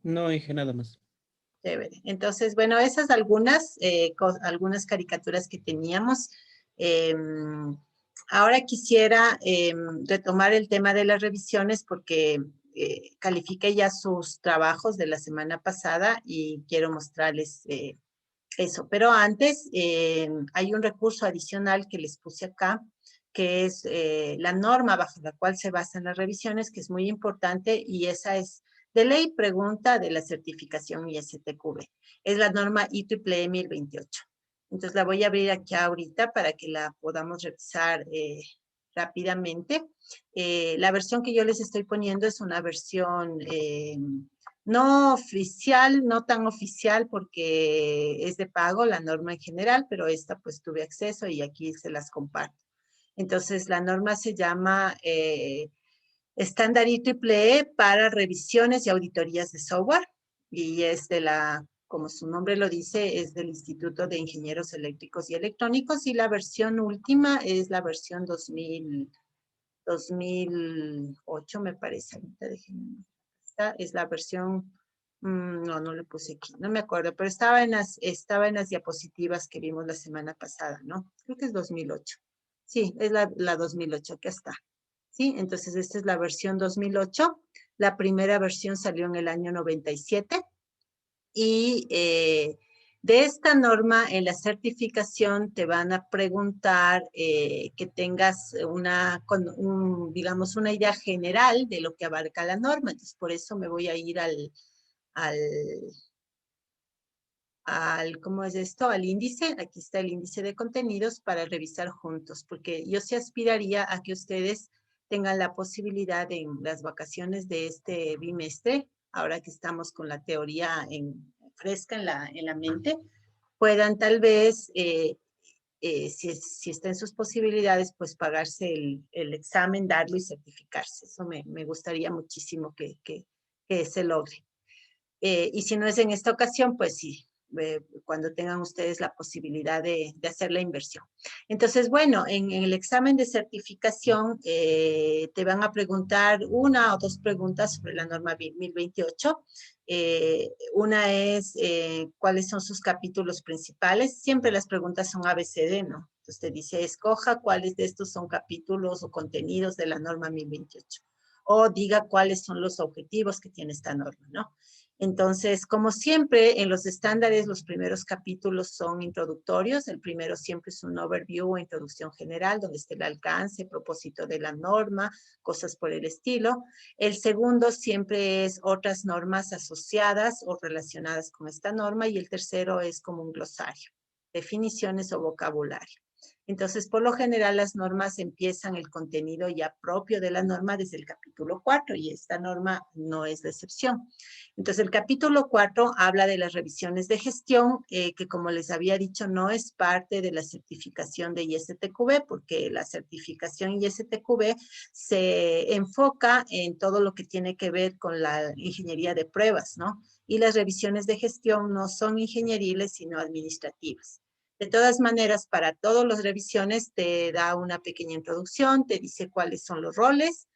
No dije nada más. Chévere. Entonces, bueno, esas algunas caricaturas que teníamos. Ahora quisiera retomar el tema de las revisiones porque califiqué ya sus trabajos de la semana pasada y quiero mostrarles eso. Pero antes, hay un recurso adicional que les puse acá, que es la norma bajo la cual se basan las revisiones, que es muy importante, y esa es de ley pregunta de la certificación ISTQB. Es la norma IEEE 1028. Entonces la voy a abrir aquí ahorita para que la podamos revisar rápidamente. La versión que yo les estoy poniendo es una versión no oficial, no tan oficial porque es de pago la norma en general, pero esta pues tuve acceso y aquí se las comparto. Entonces la norma se llama estándar IEEE para revisiones y auditorías de software y es de como su nombre lo dice, es del Instituto de Ingenieros Eléctricos y Electrónicos y la versión última es la versión 2008, me parece. Ahorita déjenme. Esta es la versión, no le puse aquí, no me acuerdo, pero estaba en las diapositivas que vimos la semana pasada, ¿no? Creo que es 2008. Sí, es la 2008, aquí está. ¿Sí? Entonces, esta es la versión 2008. La primera versión salió en el año 97. Y de esta norma, en la certificación, te van a preguntar que tengas digamos, una idea general de lo que abarca la norma. Entonces, por eso me voy a ir ¿cómo es esto? Al índice, aquí está el índice de contenidos para revisar juntos, porque yo sí aspiraría a que ustedes tengan la posibilidad en las vacaciones de este bimestre, ahora que estamos con la teoría fresca en la mente, puedan tal vez, si está en sus posibilidades, pues pagarse el examen, darlo y certificarse. Eso me gustaría muchísimo que se logre. Y si no es en esta ocasión, pues sí, cuando tengan ustedes la posibilidad de hacer la inversión. Entonces, bueno, en el examen de certificación te van a preguntar una o dos preguntas sobre la norma 1028. Una es cuáles son sus capítulos principales. Siempre las preguntas son ABCD, ¿no? Entonces te dice, escoja cuáles de estos son capítulos o contenidos de la norma 1028. O diga cuáles son los objetivos que tiene esta norma, ¿no? Entonces, como siempre, en los estándares, los primeros capítulos son introductorios. El primero siempre es un overview o introducción general, donde está el alcance, propósito de la norma, cosas por el estilo. El segundo siempre es otras normas asociadas o relacionadas con esta norma. Y el tercero es como un glosario, definiciones o vocabulario. Entonces, por lo general, las normas empiezan el contenido ya propio de la norma desde el capítulo 4 y esta norma no es la excepción. Entonces, el capítulo 4 habla de las revisiones de gestión, que como les había dicho, no es parte de la certificación de ISTQB, porque la certificación ISTQB se enfoca en todo lo que tiene que ver con la ingeniería de pruebas, ¿no? Y las revisiones de gestión no son ingenieriles, sino administrativas. De todas maneras, para todas las revisiones te da una pequeña introducción, te dice cuáles son los roles,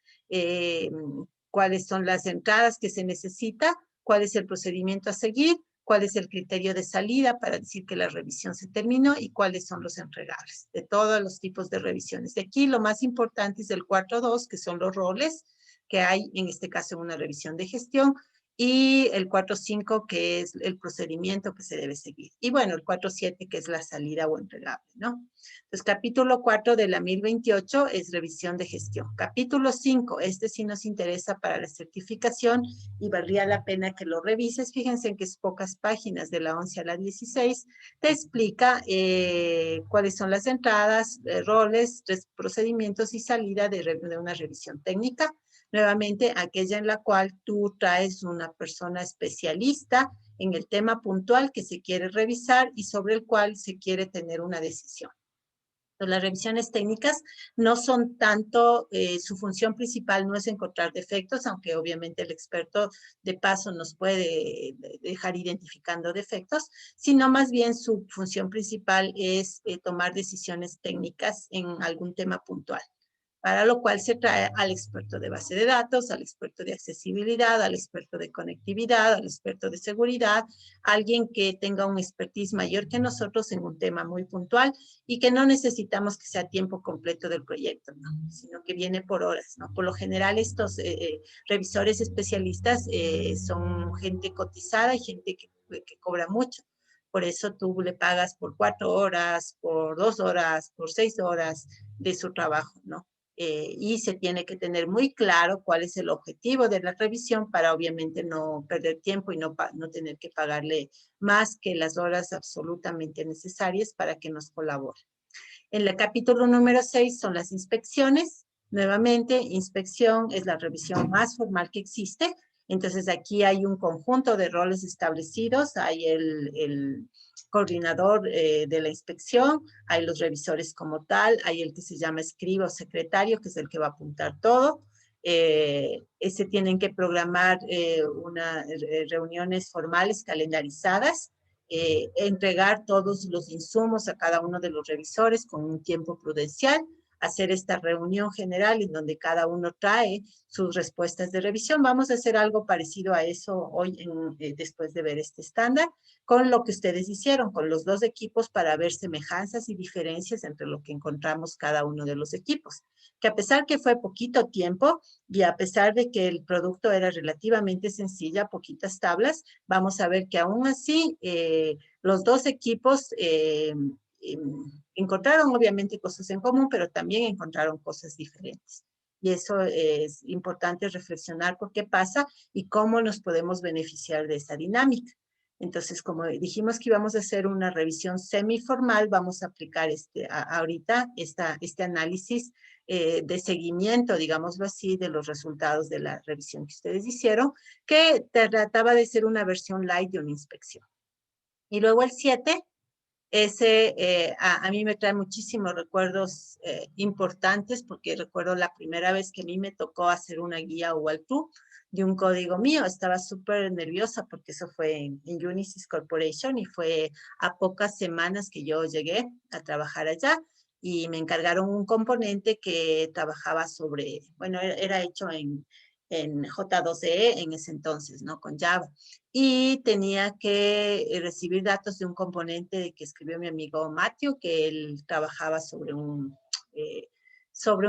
cuáles son las entradas que se necesita, cuál es el procedimiento a seguir, cuál es el criterio de salida para decir que la revisión se terminó y cuáles son los entregables de todos los tipos de revisiones. De aquí lo más importante es el 4.2, que son los roles que hay, en este caso, en una revisión de gestión, y el 4.5, que es el procedimiento que se debe seguir. Y bueno, el 4.7, que es la salida o entregable, ¿no? Entonces, capítulo 4 de la 1028 es revisión de gestión. Capítulo 5, este sí nos interesa para la certificación y valdría la pena que lo revises. Fíjense en que es pocas páginas, de la 11 a la 16, te explica cuáles son las entradas, roles, procedimientos y salida de una revisión técnica. Nuevamente, aquella en la cual tú traes una persona especialista en el tema puntual que se quiere revisar y sobre el cual se quiere tener una decisión. Entonces, las revisiones técnicas no son tanto, su función principal no es encontrar defectos, aunque obviamente el experto de paso nos puede dejar identificando defectos, sino más bien su función principal es tomar decisiones técnicas en algún tema puntual. Para lo cual se trae al experto de base de datos, al experto de accesibilidad, al experto de conectividad, al experto de seguridad, alguien que tenga un expertise mayor que nosotros en un tema muy puntual y que no necesitamos que sea tiempo completo del proyecto, ¿no? Sino que viene por horas, ¿no? Por lo general estos revisores especialistas son gente cotizada y gente que cobra mucho. Por eso tú le pagas por 4 horas, por 2 horas, por 6 horas de su trabajo, ¿no? Y se tiene que tener muy claro cuál es el objetivo de la revisión para obviamente no perder tiempo y no tener que pagarle más que las horas absolutamente necesarias para que nos colabore. En el capítulo número 6 son las inspecciones. Nuevamente, inspección es la revisión más formal que existe. Entonces, aquí hay un conjunto de roles establecidos. Hay el coordinador de la inspección, hay los revisores como tal, hay el que se llama escriba o secretario, que es el que va a apuntar todo. Se tienen que programar reuniones formales calendarizadas, entregar todos los insumos a cada uno de los revisores con un tiempo prudencial, hacer esta reunión general en donde cada uno trae sus respuestas de revisión. Vamos a hacer algo parecido a eso hoy después de ver este estándar, con lo que ustedes hicieron, con los dos equipos para ver semejanzas y diferencias entre lo que encontramos cada uno de los equipos. Que a pesar que fue poquito tiempo y a pesar de que el producto era relativamente sencilla, poquitas tablas, vamos a ver que aún así los dos equipos encontraron obviamente cosas en común, pero también encontraron cosas diferentes. Y eso es importante reflexionar por qué pasa y cómo nos podemos beneficiar de esa dinámica. Entonces, como dijimos que íbamos a hacer una revisión semiformal, vamos a aplicar ahorita este análisis de seguimiento, digámoslo así, de los resultados de la revisión que ustedes hicieron, que trataba de ser una versión light de una inspección. Y luego el 7, ese a mí me trae muchísimos recuerdos importantes, porque recuerdo la primera vez que a mí me tocó hacer una guía o walkthrough de un código mío. Estaba súper nerviosa porque eso fue en Unisys Corporation y fue a pocas semanas que yo llegué a trabajar allá y me encargaron un componente que trabajaba sobre, bueno, era hecho en J2EE en ese entonces, ¿no? Con Java. Y tenía que recibir datos de un componente que escribió mi amigo Matthew, que él trabajaba sobre un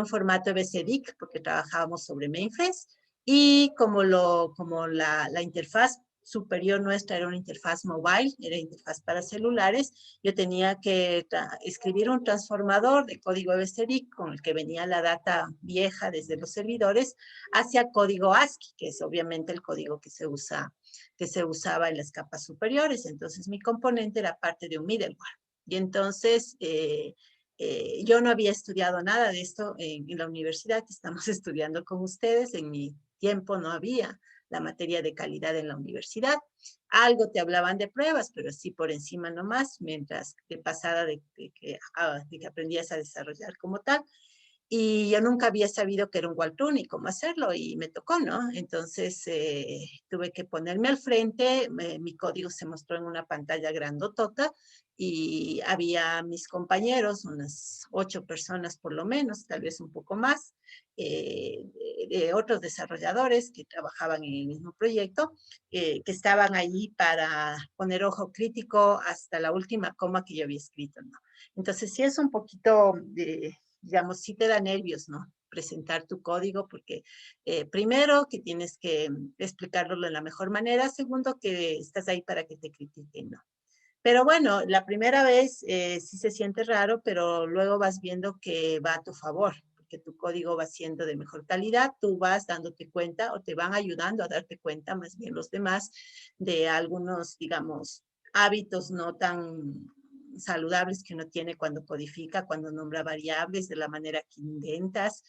formato BCDIC, porque trabajábamos sobre mainframes, y como la interfaz superior nuestra era una interfaz mobile, era interfaz para celulares, yo tenía que escribir un transformador de código BCDIC con el que venía la data vieja desde los servidores hacia código ASCII, que es obviamente el código que se usaba en las capas superiores. Entonces, mi componente era parte de un middleware. Y entonces, yo no había estudiado nada de esto en la universidad que estamos estudiando con ustedes. En mi tiempo no había la materia de calidad en la universidad. Algo te hablaban de pruebas, pero así por encima nomás, mientras que pasada de que aprendías a desarrollar como tal. Y yo nunca había sabido que era un walkthrough ni cómo hacerlo y me tocó, ¿no? Entonces tuve que ponerme al frente, mi código se mostró en una pantalla grandotota y había mis compañeros, unas 8 personas por lo menos, tal vez un poco más, de otros desarrolladores que trabajaban en el mismo proyecto, que estaban ahí para poner ojo crítico hasta la última coma que yo había escrito, ¿no? Entonces sí es un poquito digamos, sí te da nervios, ¿no? Presentar tu código porque primero que tienes que explicarlo de la mejor manera, segundo que estás ahí para que te critiquen, ¿no? Pero bueno, la primera vez sí se siente raro, pero luego vas viendo que va a tu favor, porque tu código va siendo de mejor calidad, tú vas dándote cuenta o te van ayudando a darte cuenta, más bien los demás, de algunos, digamos, hábitos no tan saludables que uno tiene cuando codifica, cuando nombra variables, de la manera que indentas.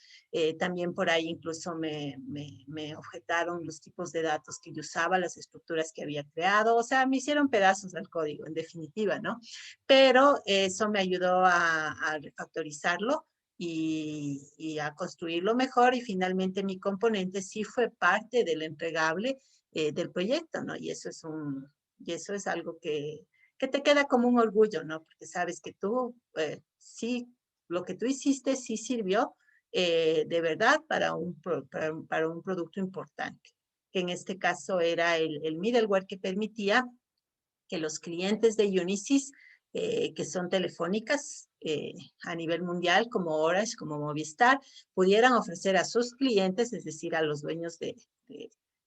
También por ahí incluso me objetaron los tipos de datos que yo usaba, las estructuras que había creado. O sea, me hicieron pedazos del código, en definitiva, ¿no? Pero eso me ayudó a refactorizarlo y a construirlo mejor, y finalmente mi componente sí fue parte del entregable del proyecto, ¿no? Y eso es algo que te queda como un orgullo, ¿no? Porque sabes que tú, sí, lo que tú hiciste sí sirvió de verdad para un producto importante, que en este caso era el middleware que permitía que los clientes de Unisys, que son telefónicas a nivel mundial, como Orange, como Movistar, pudieran ofrecer a sus clientes, es decir, a los dueños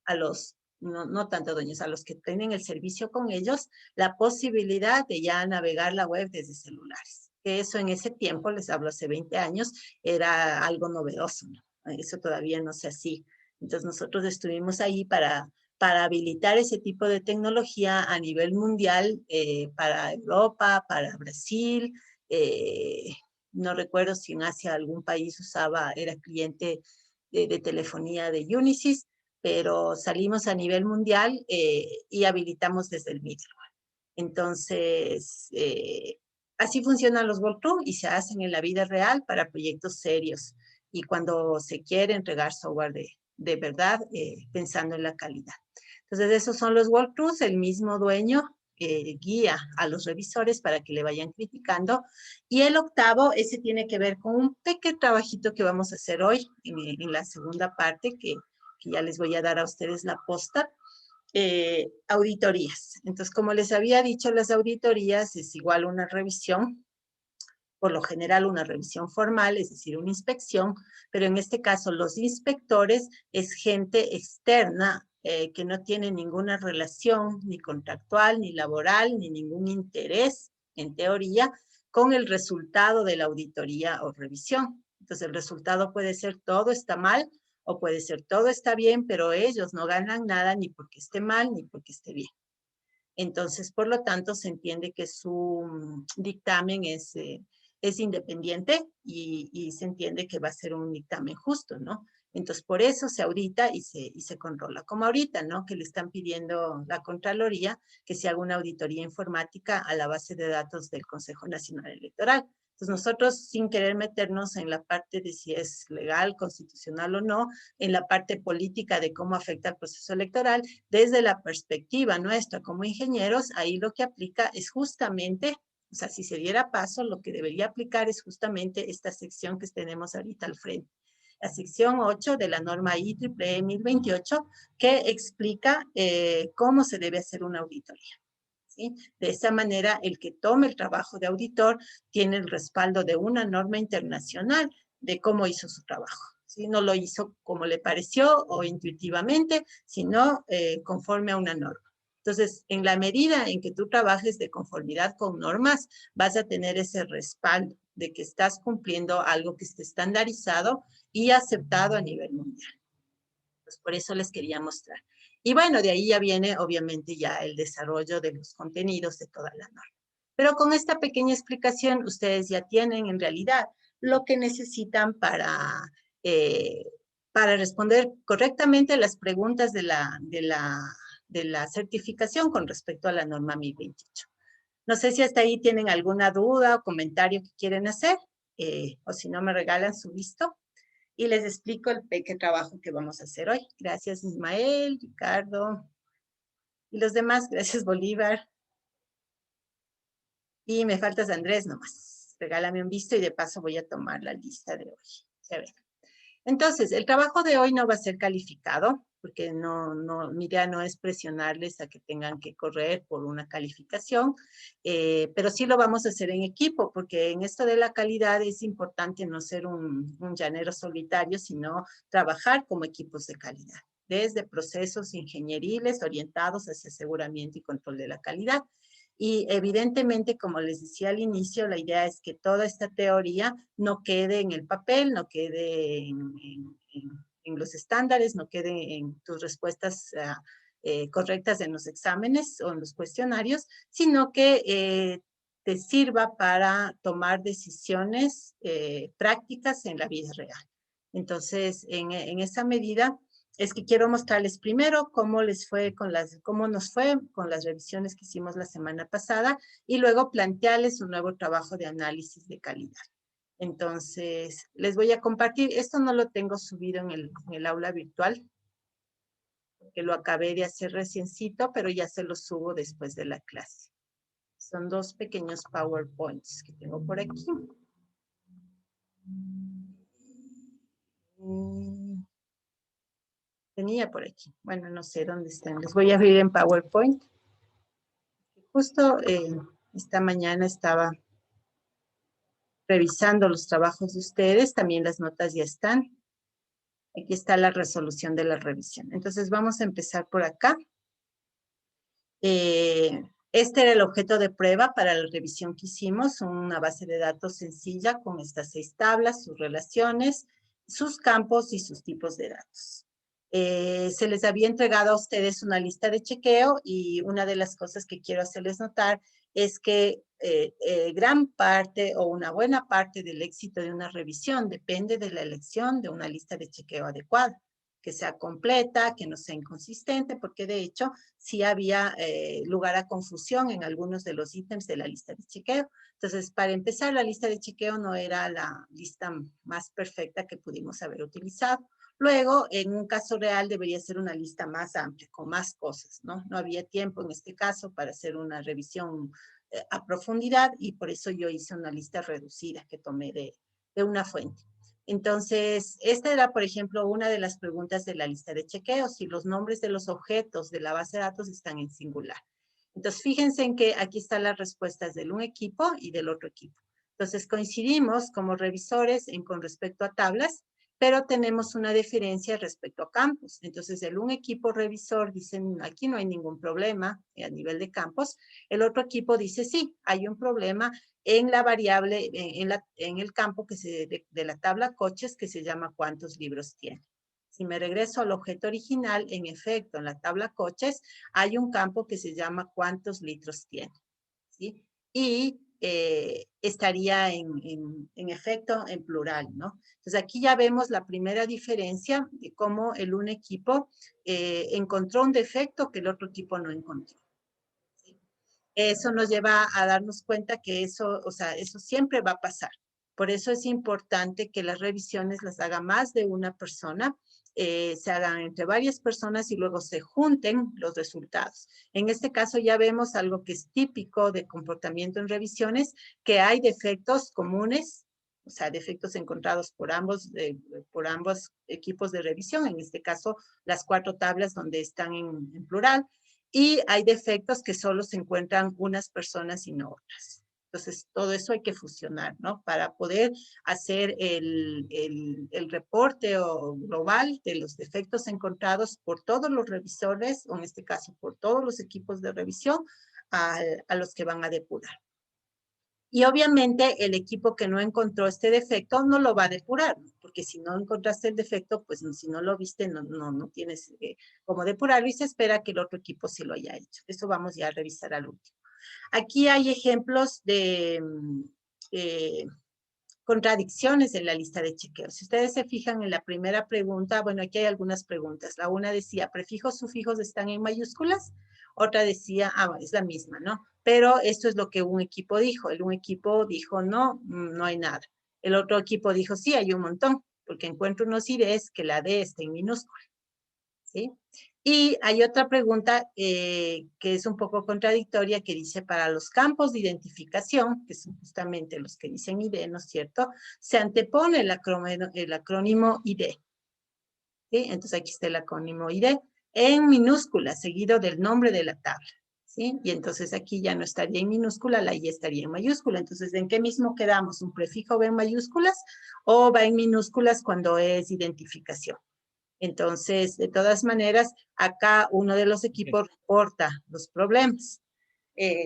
a los, no tanto dueños, a los que tienen el servicio con ellos, la posibilidad de ya navegar la web desde celulares. Que eso en ese tiempo, les hablo hace 20 años, era algo novedoso, ¿no? Eso todavía no se hacía. Entonces nosotros estuvimos ahí para habilitar ese tipo de tecnología a nivel mundial, para Europa, para Brasil. No recuerdo si en Asia algún país era cliente de telefonía de Unisys, pero salimos a nivel mundial y habilitamos desde el middleware. Entonces, así funcionan los walkthrough y se hacen en la vida real para proyectos serios y cuando se quiere entregar software de verdad, pensando en la calidad. Entonces, esos son los walkthroughs. El mismo dueño guía a los revisores para que le vayan criticando. Y el octavo, ese tiene que ver con un pequeño trabajito que vamos a hacer hoy en la segunda parte, que ya les voy a dar a ustedes la posta. Auditorías. Entonces, como les había dicho, las auditorías es igual a una revisión, por lo general una revisión formal, es decir, una inspección, pero en este caso los inspectores es gente externa que no tiene ninguna relación ni contractual, ni laboral, ni ningún interés, en teoría, con el resultado de la auditoría o revisión. Entonces, el resultado puede ser todo está mal, o puede ser todo está bien, pero ellos no ganan nada ni porque esté mal, ni porque esté bien. Entonces, por lo tanto, se entiende que su dictamen es independiente y se entiende que va a ser un dictamen justo, ¿no? Entonces, por eso se audita y se controla. Como ahorita, ¿no? Que le están pidiendo la Contraloría que se haga una auditoría informática a la base de datos del Consejo Nacional Electoral. Entonces, nosotros, sin querer meternos en la parte de si es legal, constitucional o no, en la parte política de cómo afecta el proceso electoral, desde la perspectiva nuestra como ingenieros, ahí lo que aplica es justamente, o sea, si se diera paso, lo que debería aplicar es justamente esta sección que tenemos ahorita al frente. La sección 8 de la norma IEEE 1028, que explica cómo se debe hacer una auditoría. ¿Sí? De esa manera, el que tome el trabajo de auditor tiene el respaldo de una norma internacional de cómo hizo su trabajo. ¿Sí? No lo hizo como le pareció o intuitivamente, sino conforme a una norma. Entonces, en la medida en que tú trabajes de conformidad con normas, vas a tener ese respaldo de que estás cumpliendo algo que esté estandarizado y aceptado a nivel mundial. Pues por eso les quería mostrar. Y bueno, de ahí ya viene obviamente ya el desarrollo de los contenidos de toda la norma. Pero con esta pequeña explicación, ustedes ya tienen en realidad lo que necesitan para responder correctamente las preguntas de la certificación con respecto a la norma 1028. No sé si hasta ahí tienen alguna duda o comentario que quieren hacer, o si no me regalan su visto. Y les explico el pequeño trabajo que vamos a hacer hoy. Gracias, Ismael, Ricardo y los demás. Gracias, Bolívar. Y me faltas Andrés nomás. Regálame un visto y de paso voy a tomar la lista de hoy. A ver. Entonces, el trabajo de hoy no va a ser calificado, porque mi idea no es presionarles a que tengan que correr por una calificación, pero sí lo vamos a hacer en equipo, porque en esto de la calidad es importante no ser un llanero solitario, sino trabajar como equipos de calidad, desde procesos ingenieriles orientados hacia aseguramiento y control de la calidad. Y evidentemente, como les decía al inicio, la idea es que toda esta teoría no quede en el papel, no quede en los estándares, no quede en tus respuestas correctas en los exámenes o en los cuestionarios, sino que te sirva para tomar decisiones prácticas en la vida real. Entonces, en esa medida es que quiero mostrarles primero cómo nos fue con las revisiones que hicimos la semana pasada y luego plantearles un nuevo trabajo de análisis de calidad. Entonces, les voy a compartir. Esto no lo tengo subido en el aula virtual, porque lo acabé de hacer reciencito, pero ya se lo subo después de la clase. Son 2 pequeños PowerPoints que tengo por aquí. Tenía por aquí. Bueno, no sé dónde están. Les voy a abrir en PowerPoint. Justo esta mañana estaba revisando los trabajos de ustedes. También las notas ya están. Aquí está la resolución de la revisión. Entonces vamos a empezar por acá. Este era el objeto de prueba para la revisión que hicimos, una base de datos sencilla con estas 6 tablas, sus relaciones, sus campos y sus tipos de datos. Se les había entregado a ustedes una lista de chequeo y una de las cosas que quiero hacerles notar es que gran parte o una buena parte del éxito de una revisión depende de la elección de una lista de chequeo adecuada, que sea completa, que no sea inconsistente, porque de hecho sí había lugar a confusión en algunos de los ítems de la lista de chequeo. Entonces, para empezar, la lista de chequeo no era la lista más perfecta que pudimos haber utilizado. Luego, en un caso real, debería ser una lista más amplia, con más cosas, ¿no? No había tiempo en este caso para hacer una revisión a profundidad y por eso yo hice una lista reducida que tomé de una fuente. Entonces, esta era, por ejemplo, una de las preguntas de la lista de chequeo, si los nombres de los objetos de la base de datos están en singular. Entonces, fíjense en que aquí están las respuestas del un equipo y del otro equipo. Entonces, coincidimos como revisores con respecto a tablas, pero tenemos una diferencia respecto a campos. Entonces, el un equipo revisor dicen, aquí no hay ningún problema a nivel de campos. El otro equipo dice, sí, hay un problema en la variable, en el campo de la tabla coches que se llama cuántos libros tiene. Si me regreso al objeto original, en efecto, en la tabla coches hay un campo que se llama cuántos litros tiene, ¿sí? Y estaría en efecto en plural, ¿no? Entonces aquí ya vemos la primera diferencia de cómo el un equipo encontró un defecto que el otro equipo no encontró. ¿Sí? Eso nos lleva a darnos cuenta que eso, o sea, eso siempre va a pasar. Por eso es importante que las revisiones las haga más de una persona, se hagan entre varias personas y luego se junten los resultados. En este caso ya vemos algo que es típico de comportamiento en revisiones, que hay defectos comunes, o sea, defectos encontrados por ambos equipos de revisión, en este caso las 4 tablas donde están en plural, y hay defectos que solo se encuentran unas personas y no otras. Entonces, todo eso hay que fusionar, ¿no? Para poder hacer el reporte global de los defectos encontrados por todos los revisores, o en este caso por todos los equipos de revisión, a los que van a depurar. Y obviamente el equipo que no encontró este defecto no lo va a depurar, porque si no encontraste el defecto, pues si no lo viste, no tienes cómo depurarlo y se espera que el otro equipo sí lo haya hecho. Eso vamos ya a revisar al último. Aquí hay ejemplos de contradicciones en la lista de chequeo. Si ustedes se fijan en la primera pregunta, bueno, aquí hay algunas preguntas. La una decía, ¿prefijos, sufijos están en mayúsculas? Otra decía, es la misma, ¿no? Pero esto es lo que un equipo dijo. Un equipo dijo, no, no hay nada. El otro equipo dijo, sí, hay un montón, porque encuentro unos IDs que la D está en minúscula, ¿sí? Y hay otra pregunta que es un poco contradictoria que dice, para los campos de identificación, que son justamente los que dicen ID, ¿no es cierto? Se antepone el acrónimo ID. ¿Sí? Entonces aquí está el acrónimo ID en minúscula, seguido del nombre de la tabla. ¿Sí? Y entonces aquí ya no estaría en minúscula, la I estaría en mayúscula. Entonces, ¿en qué mismo quedamos? ¿Un prefijo va en mayúsculas o va en minúsculas cuando es identificación? Entonces, de todas maneras, acá uno de los equipos reporta los problemas.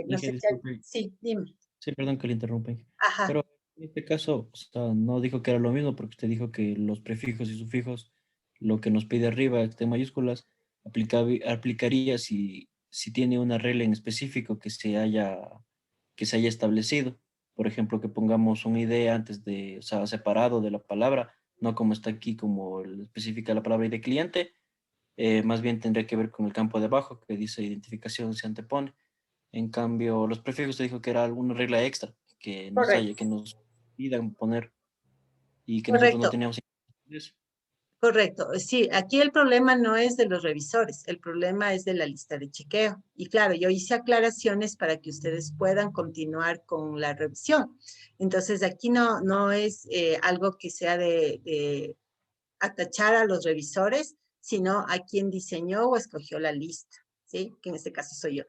No sé qué. Sí, dime. Sí, perdón que le interrumpa. Ajá. Pero en este caso, o sea, no dijo que era lo mismo porque usted dijo que los prefijos y sufijos, lo que nos pide arriba, este en mayúsculas, aplicaría si tiene una regla en específico que se haya que se haya establecido. Por ejemplo, que pongamos un ID antes de, o sea, separado de la palabra, no como está aquí, como especifica la palabra ID cliente, más bien tendría que ver con el campo de abajo que dice identificación se antepone. En cambio, los prefijos te dijo que era alguna regla extra que nos haya, Correcto, que nos pidan poner y que nosotros no correcto. teníamos eso. Correcto, sí, aquí el problema no es de los revisores, el problema es de la lista de chequeo. Y claro, yo hice aclaraciones para que ustedes puedan continuar con la revisión. Entonces, aquí no es algo que sea de atachar a los revisores, sino a quien diseñó o escogió la lista, ¿sí? Que en este caso soy yo.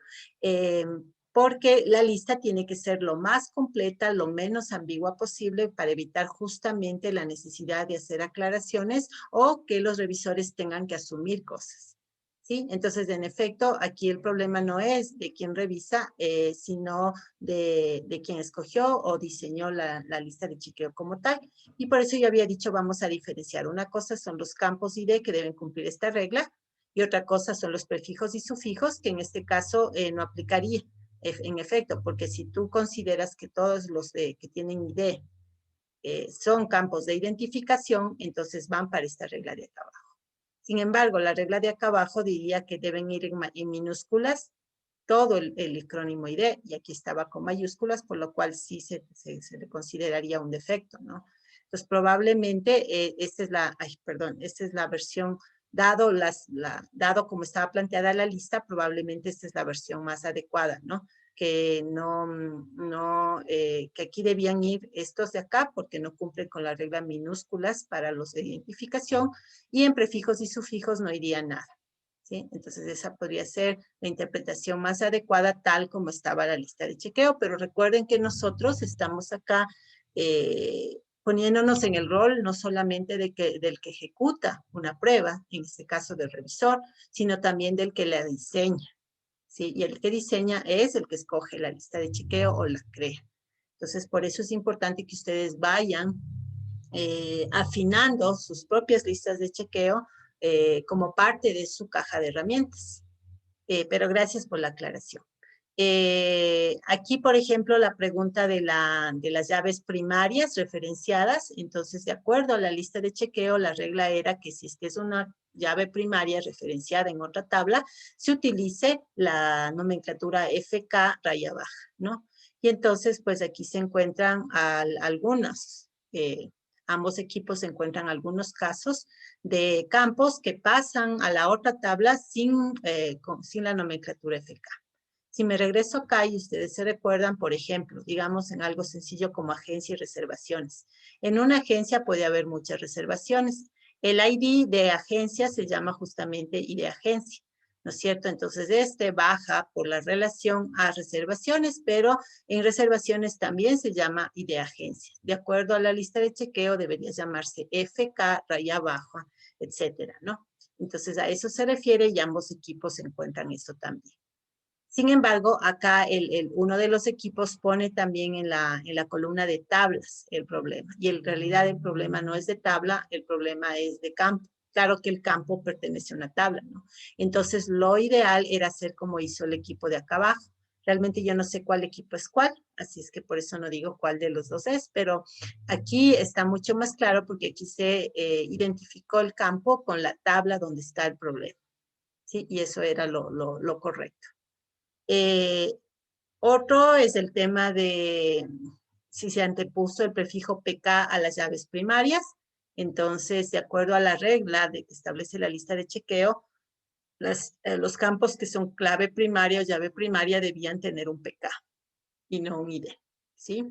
Porque la lista tiene que ser lo más completa, lo menos ambigua posible para evitar justamente la necesidad de hacer aclaraciones o que los revisores tengan que asumir cosas. ¿Sí? Entonces, en efecto, aquí el problema no es de quién revisa, sino de quién escogió o diseñó la lista de chequeo como tal. Y por eso yo había dicho, vamos a diferenciar. Una cosa son los campos ID que deben cumplir esta regla y otra cosa son los prefijos y sufijos que en este caso no aplicaría en efecto, porque si tú consideras que todos los que tienen ID son campos de identificación, entonces van para esta regla de acá abajo. Sin embargo, la regla de acá abajo diría que deben ir en minúsculas todo el acrónimo ID, y aquí estaba con mayúsculas, por lo cual sí se le consideraría un defecto, ¿no? Entonces, probablemente esta es la versión, dado como estaba planteada la lista, probablemente esta es la versión más adecuada, ¿no? Que que aquí debían ir estos de acá porque no cumplen con la regla minúsculas para los de identificación, y en prefijos y sufijos no iría nada. ¿Sí? Entonces esa podría ser la interpretación más adecuada tal como estaba la lista de chequeo, pero recuerden que nosotros estamos acá poniéndonos en el rol no solamente del que ejecuta una prueba, en este caso del revisor, sino también del que la diseña. ¿Sí? Y el que diseña es el que escoge la lista de chequeo o la crea. Entonces por eso es importante que ustedes vayan afinando sus propias listas de chequeo como parte de su caja de herramientas. Pero gracias por la aclaración. Aquí, por ejemplo, la pregunta de las llaves primarias referenciadas. Entonces, de acuerdo a la lista de chequeo, la regla era que si es una llave primaria referenciada en otra tabla, se utilice la nomenclatura FK raya baja, ¿no? Y entonces, pues aquí se encuentran algunos, ambos equipos se encuentran algunos casos de campos que pasan a la otra tabla sin la nomenclatura FK. Si me regreso acá y ustedes se recuerdan, por ejemplo, digamos en algo sencillo como agencia y reservaciones. En una agencia puede haber muchas reservaciones. El ID de agencia se llama justamente ID de agencia, ¿no es cierto? Entonces este baja por la relación a reservaciones, pero en reservaciones también se llama ID de agencia. De acuerdo a la lista de chequeo debería llamarse FK, raya baja, etcétera, ¿no? Entonces a eso se refiere y ambos equipos encuentran eso también. Sin embargo, acá uno de los equipos pone también en la columna de tablas el problema. Y en realidad el problema no es de tabla, el problema es de campo. Claro que el campo pertenece a una tabla, ¿no? Entonces, lo ideal era hacer como hizo el equipo de acá abajo. Realmente yo no sé cuál equipo es cuál, así es que por eso no digo cuál de los dos es, pero aquí está mucho más claro porque aquí se identificó el campo con la tabla donde está el problema. ¿Sí? Y eso era lo correcto. Otro es el tema de si se antepuso el prefijo PK a las llaves primarias. Entonces, de acuerdo a la regla de que establece la lista de chequeo, los campos que son clave primaria o llave primaria debían tener un PK y no un ID, ¿sí?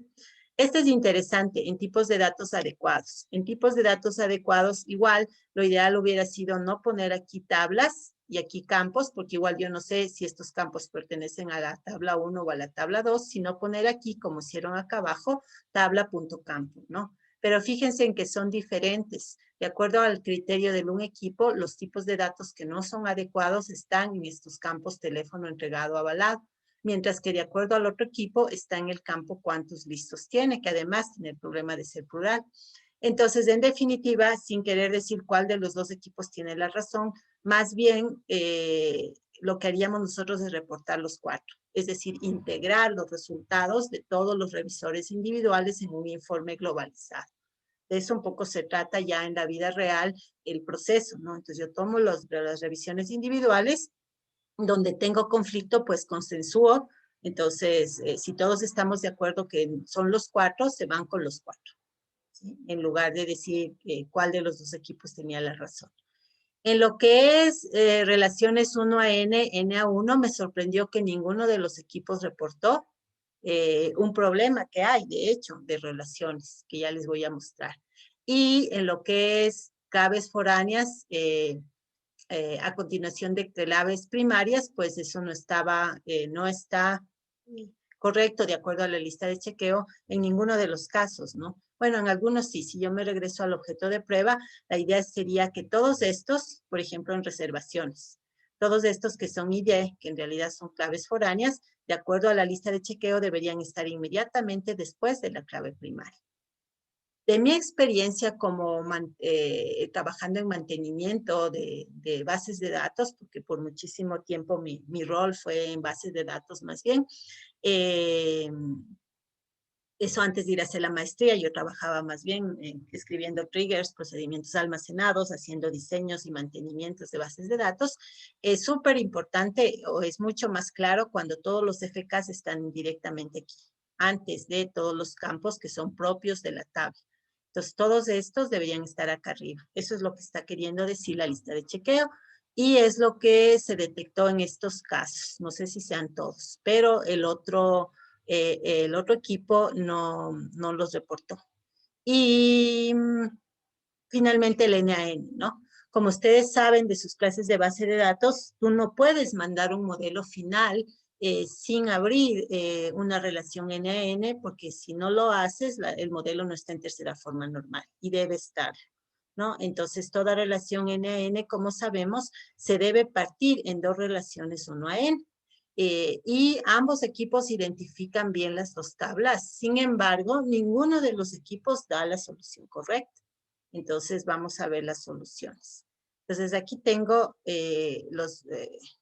Este es interesante en tipos de datos adecuados. En tipos de datos adecuados, igual, lo ideal hubiera sido no poner aquí tablas y aquí campos, porque igual yo no sé si estos campos pertenecen a la tabla 1 o a la tabla 2, sino poner aquí, como hicieron acá abajo, tabla.campo, ¿no? Pero fíjense en que son diferentes. De acuerdo al criterio de un equipo, los tipos de datos que no son adecuados están en estos campos teléfono entregado avalado, mientras que de acuerdo al otro equipo está en el campo cuántos listos tiene, que además tiene el problema de ser plural. Entonces, en definitiva, sin querer decir cuál de los dos equipos tiene la razón, más bien lo que haríamos nosotros es reportar los 4. Es decir, integrar los resultados de todos los revisores individuales en un informe globalizado. De eso un poco se trata ya en la vida real el proceso, ¿no? Entonces yo tomo las revisiones individuales, donde tengo conflicto, pues consensúo. Entonces, si todos estamos de acuerdo que son los 4, se van con los 4, ¿sí? En lugar de decir cuál de los dos equipos tenía la razón. En lo que es relaciones 1 a N, N a 1, me sorprendió que ninguno de los equipos reportó un problema que hay, de hecho, de relaciones, que ya les voy a mostrar. Y en lo que es claves foráneas, a continuación de claves primarias, pues eso no estaba, no está correcto de acuerdo a la lista de chequeo en ninguno de los casos, ¿no? Bueno, en algunos sí. Si yo me regreso al objeto de prueba, la idea sería que todos estos, por ejemplo, en reservaciones, todos estos que son ID, que en realidad son claves foráneas, de acuerdo a la lista de chequeo, deberían estar inmediatamente después de la clave primaria. De mi experiencia como trabajando en mantenimiento de bases de datos, porque por muchísimo tiempo mi rol fue en bases de datos más bien, eso antes de ir a hacer la maestría, yo trabajaba más bien escribiendo triggers, procedimientos almacenados, haciendo diseños y mantenimientos de bases de datos. Es súper importante, o es mucho más claro, cuando todos los FKs están directamente aquí, antes de todos los campos que son propios de la tabla. Entonces, todos estos deberían estar acá arriba. Eso es lo que está queriendo decir la lista de chequeo y es lo que se detectó en estos casos. No sé si sean todos, pero el otro equipo no los reportó. Y finalmente el NaN, ¿no? Como ustedes saben de sus clases de base de datos, tú no puedes mandar un modelo final sin abrir una relación NaN, porque si no lo haces, el modelo no está en tercera forma normal y debe estar, ¿no? Entonces, toda relación NaN, como sabemos, se debe partir en dos relaciones 1 a N. Y ambos equipos identifican bien las dos tablas. Sin embargo, ninguno de los equipos da la solución correcta. Entonces, vamos a ver las soluciones. Entonces, aquí tengo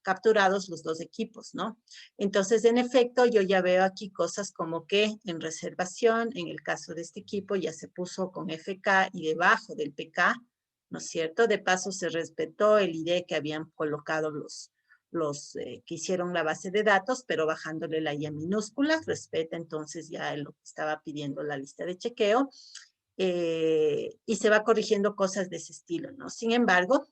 capturados los dos equipos, ¿no? Entonces, en efecto, yo ya veo aquí cosas como que en reservación, en el caso de este equipo, ya se puso con FK y debajo del PK, ¿no es cierto? De paso, se respetó el ID que habían colocado los que hicieron la base de datos, pero bajándole la I minúscula, respeta entonces ya lo que estaba pidiendo la lista de chequeo, y se va corrigiendo cosas de ese estilo, ¿no? Sin embargo,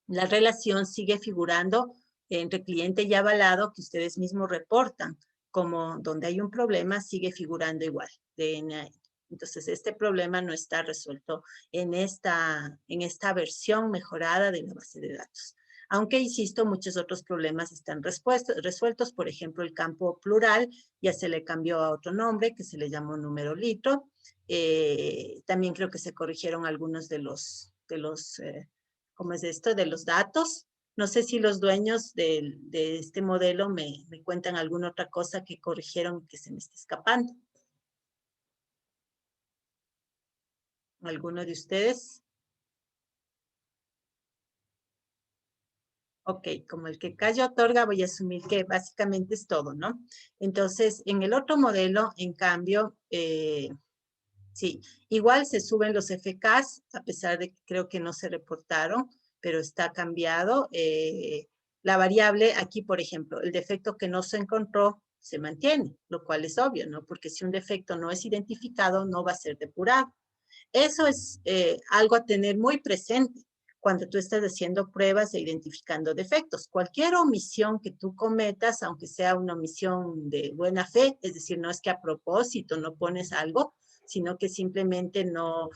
la relación sigue figurando entre cliente y avalado, que ustedes mismos reportan, como donde hay un problema, sigue figurando igual, DNA. Entonces, este problema no está resuelto en esta versión mejorada de la base de datos. Aunque, insisto, muchos otros problemas están resueltos. Por ejemplo, el campo plural ya se le cambió a otro nombre que se le llamó número litro. También creo que se corrigieron algunos de los ¿cómo es esto? De los datos. No sé si los dueños de este modelo me cuentan alguna otra cosa que corrigieron que se me está escapando. ¿Alguno de ustedes? Ok, como el que calla otorga, voy a asumir que básicamente es todo, ¿no? Entonces, en el otro modelo, en cambio, sí, igual se suben los FKs, a pesar de que creo que no se reportaron, pero está cambiado. La variable aquí, por ejemplo, el defecto que no se encontró se mantiene, lo cual es obvio, ¿no? Porque si un defecto no es identificado, no va a ser depurado. Eso es algo a tener muy presente cuando tú estás haciendo pruebas e identificando defectos. Cualquier omisión que tú cometas, aunque sea una omisión de buena fe, es decir, no es que a propósito no pones algo, sino que simplemente no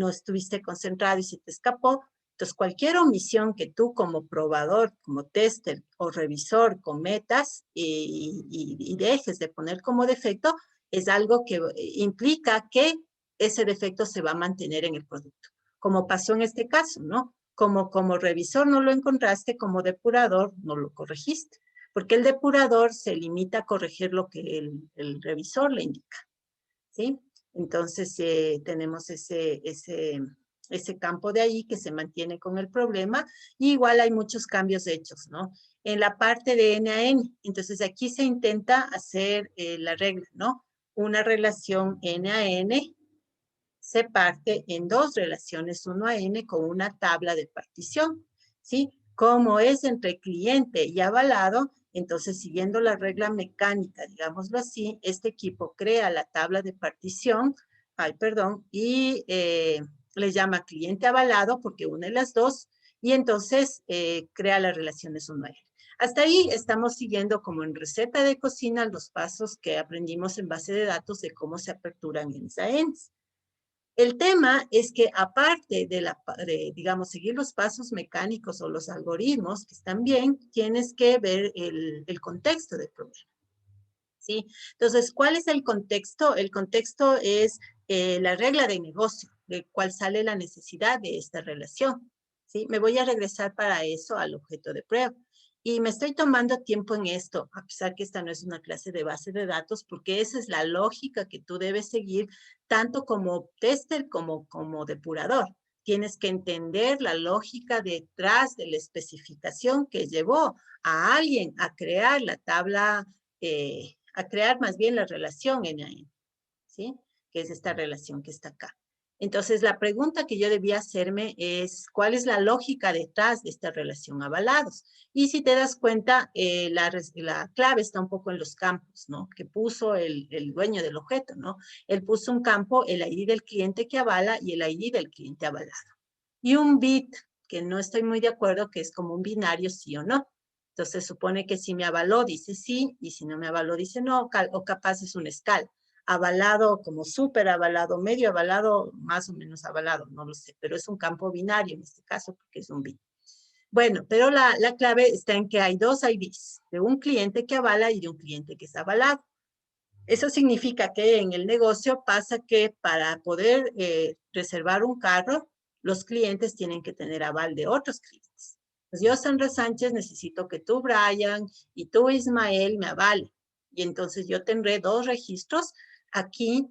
estuviste concentrado y se te escapó. Entonces, cualquier omisión que tú como probador, como tester o revisor cometas y dejes de poner como defecto, es algo que implica que ese defecto se va a mantener en el producto. Como pasó en este caso, ¿no? Como revisor no lo encontraste, como depurador no lo corregiste, porque el depurador se limita a corregir lo que el revisor le indica, ¿sí? Entonces, tenemos ese ese campo de ahí que se mantiene con el problema, y igual hay muchos cambios hechos, ¿no? En la parte de N a N, entonces aquí se intenta hacer la regla, ¿no? Una relación N a N se parte en dos relaciones 1 a N con una tabla de partición, ¿sí? Como es entre cliente y avalado, entonces siguiendo la regla mecánica, digámoslo así, este equipo crea la tabla de partición, y le llama cliente avalado porque une las dos, y entonces crea las relaciones 1 a N. Hasta ahí estamos siguiendo como en receta de cocina los pasos que aprendimos en base de datos de cómo se aperturan Ns a Ns. El tema es que aparte digamos, seguir los pasos mecánicos o los algoritmos que están bien, tienes que ver el contexto del problema, ¿sí? Entonces, ¿cuál es el contexto? El contexto es la regla de negocio, de cuál sale la necesidad de esta relación, ¿sí? Me voy a regresar para eso al objeto de prueba. Y me estoy tomando tiempo en esto, a pesar que esta no es una clase de base de datos, porque esa es la lógica que tú debes seguir, tanto como tester como depurador. Tienes que entender la lógica detrás de la especificación que llevó a alguien a crear la tabla, a crear más bien la relación N-A-N, ¿sí? Que es esta relación que está acá. Entonces, la pregunta que yo debía hacerme es, ¿cuál es la lógica detrás de esta relación avalados? Y si te das cuenta, la clave está un poco en los campos, ¿no? Que puso el dueño del objeto, ¿no? Él puso un campo, el ID del cliente que avala y el ID del cliente avalado. Y un bit, que no estoy muy de acuerdo, que es como un binario sí o no. Entonces, supone que si me avaló, dice sí, y si no me avaló, dice no, o capaz es una escala. Avalado como súper avalado, medio avalado, más o menos avalado, no lo sé, pero es un campo binario en este caso porque es un bit. Bueno, pero la clave está en que hay dos IDs, de un cliente que avala y de un cliente que es avalado. Eso significa que en el negocio pasa que para poder reservar un carro, los clientes tienen que tener aval de otros clientes. Pues yo, Sandra Sánchez, necesito que tú, Brian, y tú, Ismael, me avalen. Y entonces yo tendré dos registros aquí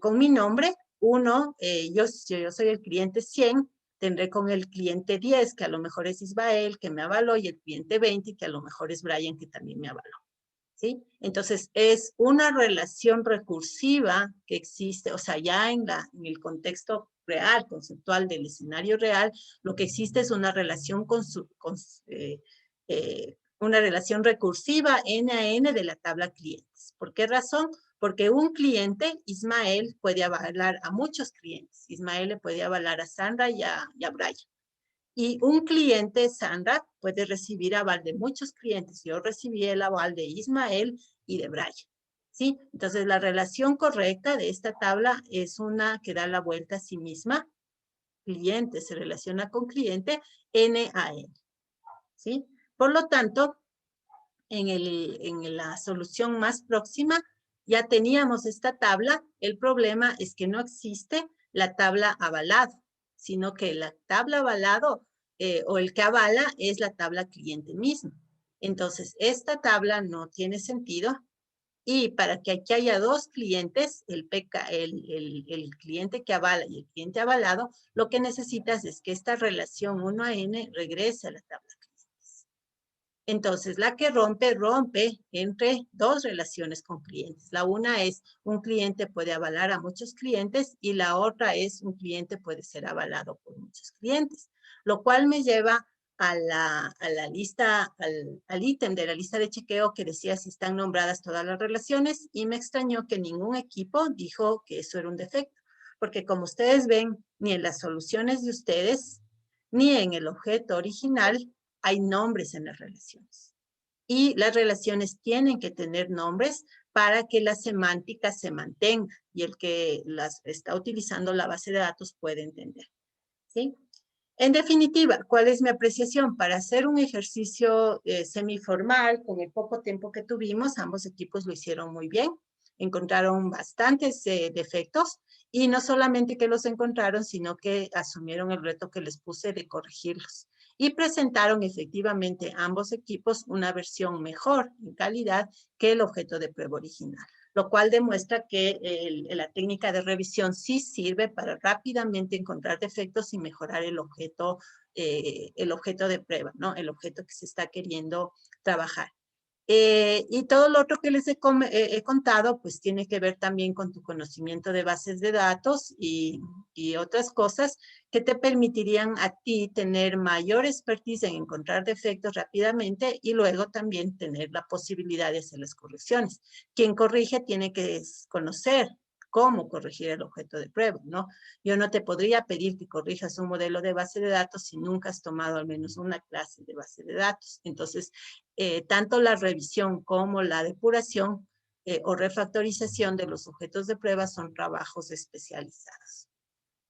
con mi nombre. Uno, yo soy el cliente 100, tendré con el cliente 10, que a lo mejor es Ismael, que me avaló, y el cliente 20, que a lo mejor es Brian, que también me avaló, ¿sí? Entonces, es una relación recursiva que existe, o sea, ya en el contexto real, conceptual del escenario real, lo que existe es una relación una relación recursiva N a N de la tabla clientes. ¿Por qué razón? Porque un cliente, Ismael, puede avalar a muchos clientes. Ismael le puede avalar a Sandra y a Brian. Y un cliente, Sandra, puede recibir aval de muchos clientes. Yo recibí el aval de Ismael y de Brian, ¿sí? Entonces, la relación correcta de esta tabla es una que da la vuelta a sí misma. Cliente se relaciona con cliente, N a N, ¿sí? Por lo tanto, en la solución más próxima, ya teníamos esta tabla. El problema es que no existe la tabla avalado, sino que la tabla avalado o el que avala es la tabla cliente mismo. Entonces, esta tabla no tiene sentido. Y para que aquí haya dos clientes, el cliente que avala y el cliente avalado, lo que necesitas es que esta relación 1 a N regrese a la tabla clientes. Entonces, la que rompe entre dos relaciones con clientes. La una es un cliente puede avalar a muchos clientes y la otra es un cliente puede ser avalado por muchos clientes, lo cual me lleva a la lista, al ítem de la lista de chequeo que decía si están nombradas todas las relaciones, y me extrañó que ningún equipo dijo que eso era un defecto, porque como ustedes ven, ni en las soluciones de ustedes, ni en el objeto original, hay nombres en las relaciones. Y las relaciones tienen que tener nombres para que la semántica se mantenga y el que las está utilizando la base de datos puede entender, ¿sí? En definitiva, ¿cuál es mi apreciación? Para hacer un ejercicio semiformal, con el poco tiempo que tuvimos, ambos equipos lo hicieron muy bien. Encontraron bastantes defectos y no solamente que los encontraron, sino que asumieron el reto que les puse de corregirlos. Y presentaron efectivamente ambos equipos una versión mejor en calidad que el objeto de prueba original. lo cual demuestra que la técnica de revisión sí sirve para rápidamente encontrar defectos y mejorar el objeto de prueba, ¿no? El objeto que se está queriendo trabajar. Y todo lo otro que les he contado, pues tiene que ver también con tu conocimiento de bases de datos y otras cosas que te permitirían a ti tener mayor expertise en encontrar defectos rápidamente y luego también tener la posibilidad de hacer las correcciones. Quien corrige tiene que conocer cómo corregir el objeto de prueba, ¿no? Yo no te podría pedir que corrijas un modelo de base de datos si nunca has tomado al menos una clase de base de datos. Entonces, tanto la revisión como la depuración o refactorización de los objetos de prueba son trabajos especializados.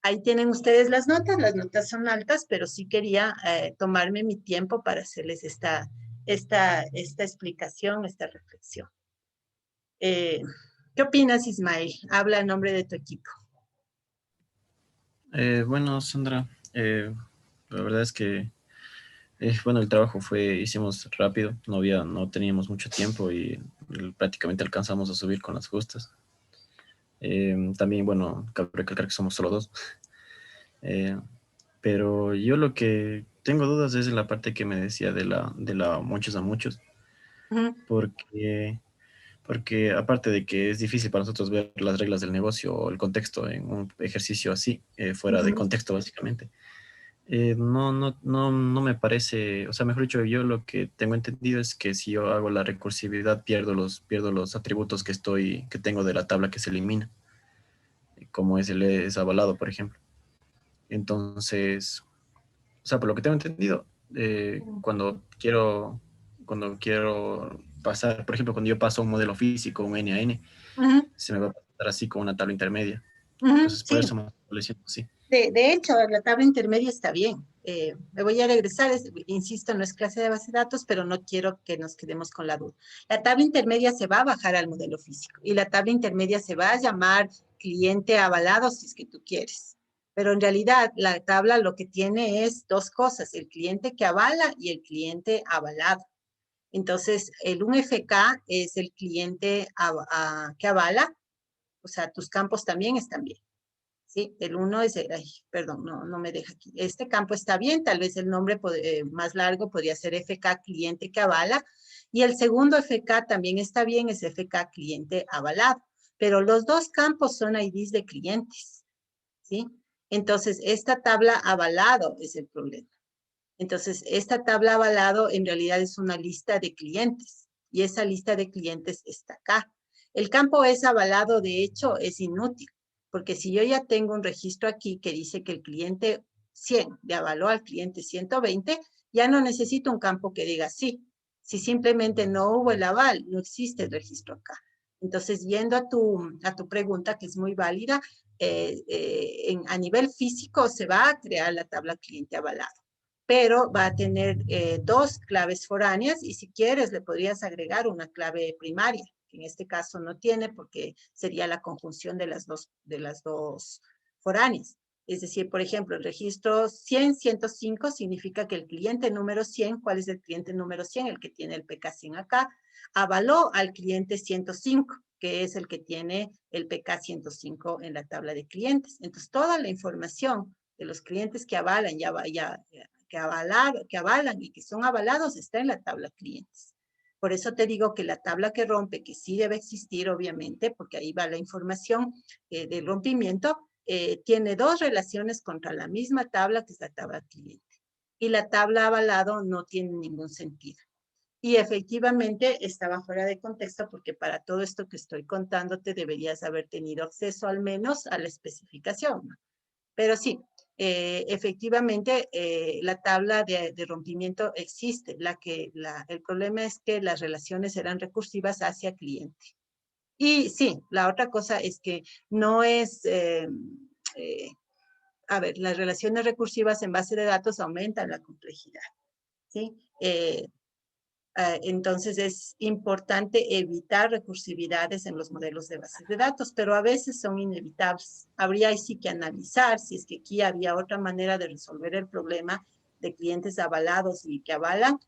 Ahí tienen ustedes las notas son altas, pero sí quería tomarme mi tiempo para hacerles esta explicación, esta reflexión. ¿Qué opinas, Ismael? Habla en nombre de tu equipo. Bueno, Sandra, la verdad es que bueno, el trabajo hicimos rápido, no teníamos mucho tiempo y prácticamente alcanzamos a subir con las justas. También, bueno, cabe recalcar que somos solo dos. Pero yo lo que tengo dudas es en la parte que me decía de la muchos a muchos, porque aparte de que es difícil para nosotros ver las reglas del negocio o el contexto en un ejercicio así, fuera de contexto básicamente, no me parece, o sea, mejor dicho, yo lo que tengo entendido es que si yo hago la recursividad pierdo los atributos que tengo de la tabla que se elimina, como es avalado, por ejemplo. Entonces, o sea, por lo que tengo entendido, cuando quiero pasar, por ejemplo, cuando yo paso un modelo físico, un N a N, se me va a pasar así con una tabla intermedia. Entonces, por Sí. eso me estoy diciendo así. De hecho, la tabla intermedia está bien. Me voy a regresar, insisto, no es clase de base de datos, pero no quiero que nos quedemos con la duda. La tabla intermedia se va a bajar al modelo físico y la tabla intermedia se va a llamar cliente avalado si es que tú quieres. Pero en realidad la tabla lo que tiene es dos cosas, el cliente que avala y el cliente avalado. Entonces, el 1FK es el cliente que avala, o sea, tus campos también están bien. Sí, el 1 es, perdón, no me deja aquí. Este campo está bien, tal vez el nombre más largo podría ser FK cliente que avala. Y el segundo FK también está bien, es FK cliente avalado. Pero los dos campos son IDs de clientes, ¿sí? Entonces, esta tabla avalado es el problema. Entonces, esta tabla avalado en realidad es una lista de clientes. Y esa lista de clientes está acá. El campo es avalado, de hecho, es inútil. Porque si yo ya tengo un registro aquí que dice que el cliente 100 le avaló al cliente 120, ya no necesito un campo que diga sí. Si simplemente no hubo el aval, no existe el registro acá. Entonces, yendo a tu pregunta, que es muy válida, a nivel físico se va a crear la tabla cliente avalado, pero va a tener dos claves foráneas y si quieres le podrías agregar una clave primaria, que en este caso no tiene porque sería la conjunción de las dos foráneas. Es decir, por ejemplo, el registro 100-105 significa que el cliente número 100, ¿cuál es el cliente número 100? El que tiene el PK100 acá, avaló al cliente 105, que es el que tiene el PK105 en la tabla de clientes. Entonces, toda la información de los clientes que avalan, que avalan y que son avalados está en la tabla clientes. Por eso te digo que la tabla que rompe, que sí debe existir, obviamente, porque ahí va la información del rompimiento, tiene dos relaciones contra la misma tabla, que es la tabla cliente. Y la tabla avalado no tiene ningún sentido. Y efectivamente estaba fuera de contexto porque para todo esto que estoy contándote deberías haber tenido acceso al menos a la especificación, ¿no? Pero sí, efectivamente la tabla de rompimiento existe. El problema es que las relaciones eran recursivas hacia cliente. Y sí, la otra cosa es que no es, a ver, las relaciones recursivas en base de datos aumentan la complejidad, ¿sí? Entonces es importante evitar recursividades en los modelos de bases de datos, pero a veces son inevitables. Habría sí que analizar si es que aquí había otra manera de resolver el problema de clientes avalados y que avalan,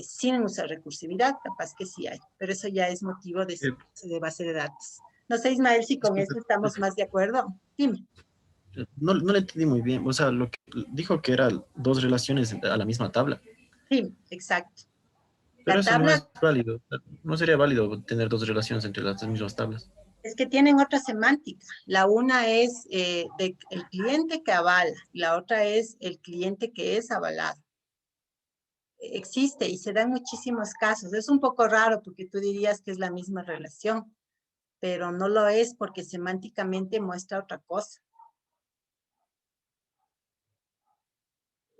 sin usar recursividad, capaz que sí hay, pero eso ya es motivo de base de datos. No sé, Ismael, si con eso estamos más de acuerdo. Dime. No, no le entendí muy bien. O sea, lo que dijo que eran dos relaciones a la misma tabla. Sí, exacto. Pero La eso no es tabla válido. No sería válido tener dos relaciones entre las mismas tablas. es que tienen otra semántica. La una es el cliente que avala, y la otra es el cliente que es avalado. Existe y se dan muchísimos casos. Es un poco raro porque tú dirías que es la misma relación, pero no lo es porque semánticamente muestra otra cosa.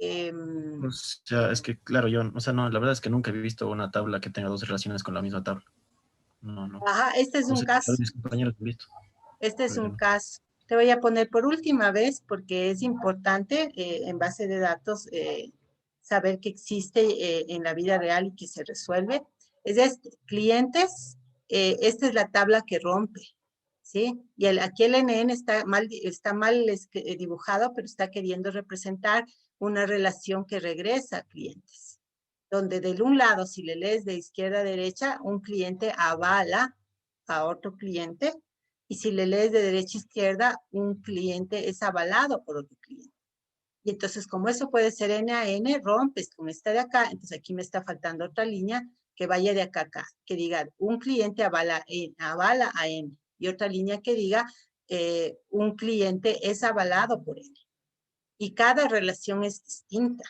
O sea, es que, claro, yo, o sea, no, la verdad es que nunca he visto una tabla que tenga dos relaciones con la misma tabla. No, no. Ajá, este es No un sé, tal caso. vez mis compañeros han visto, Este es pero yo un no. caso. Te voy a poner por última vez porque es importante en base de datos saber que existe en la vida real y que se resuelve. Es este, clientes, esta es la tabla que rompe, ¿sí? Y aquí el NN está mal dibujado, pero está queriendo representar una relación que regresa a clientes. Donde del un lado, si le lees de izquierda a derecha, un cliente avala a otro cliente, y si le lees de derecha a izquierda, un cliente es avalado por otro cliente. Y entonces, como eso puede ser N a N, rompes con esta de acá, entonces aquí me está faltando otra línea que vaya de acá a acá, que diga, un cliente avala a N, y otra línea que diga, un cliente es avalado por N. Y cada relación es distinta,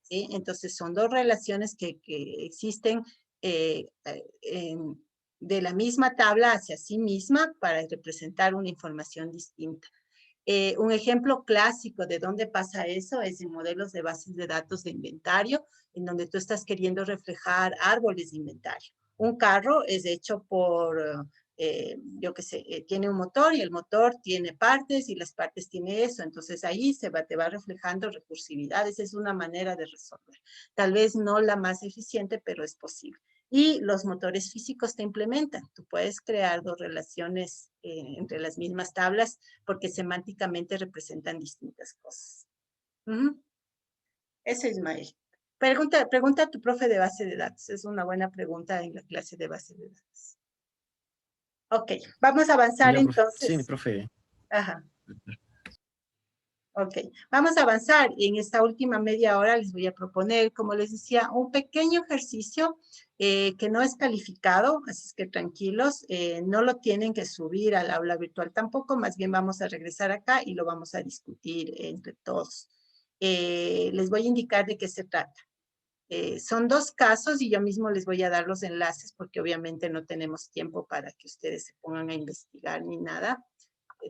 ¿sí? Entonces, son dos relaciones que existen de la misma tabla hacia sí misma para representar una información distinta. Un ejemplo clásico de dónde pasa eso es en modelos de bases de datos de inventario, en donde tú estás queriendo reflejar árboles de inventario. Un carro es hecho por, yo qué sé, tiene un motor y el motor tiene partes y las partes tiene eso. Entonces ahí te va reflejando recursividad. Esa es una manera de resolver. Tal vez no la más eficiente, pero es posible. Y los motores físicos te implementan. Tú puedes crear dos relaciones entre las mismas tablas porque semánticamente representan distintas cosas. Eso, Ismael. Pregunta a tu profe de base de datos. Es una buena pregunta en la clase de base de datos. Ok, vamos a avanzar Ya, profe. Sí, mi entonces. profe. Ajá. Ok, vamos a avanzar y en esta última media hora les voy a proponer, como les decía, un pequeño ejercicio que no es calificado, así es que tranquilos, no lo tienen que subir al aula virtual tampoco, más bien vamos a regresar acá y lo vamos a discutir entre todos. Les voy a indicar de qué se trata. Son dos casos y yo mismo les voy a dar los enlaces porque obviamente no tenemos tiempo para que ustedes se pongan a investigar ni nada.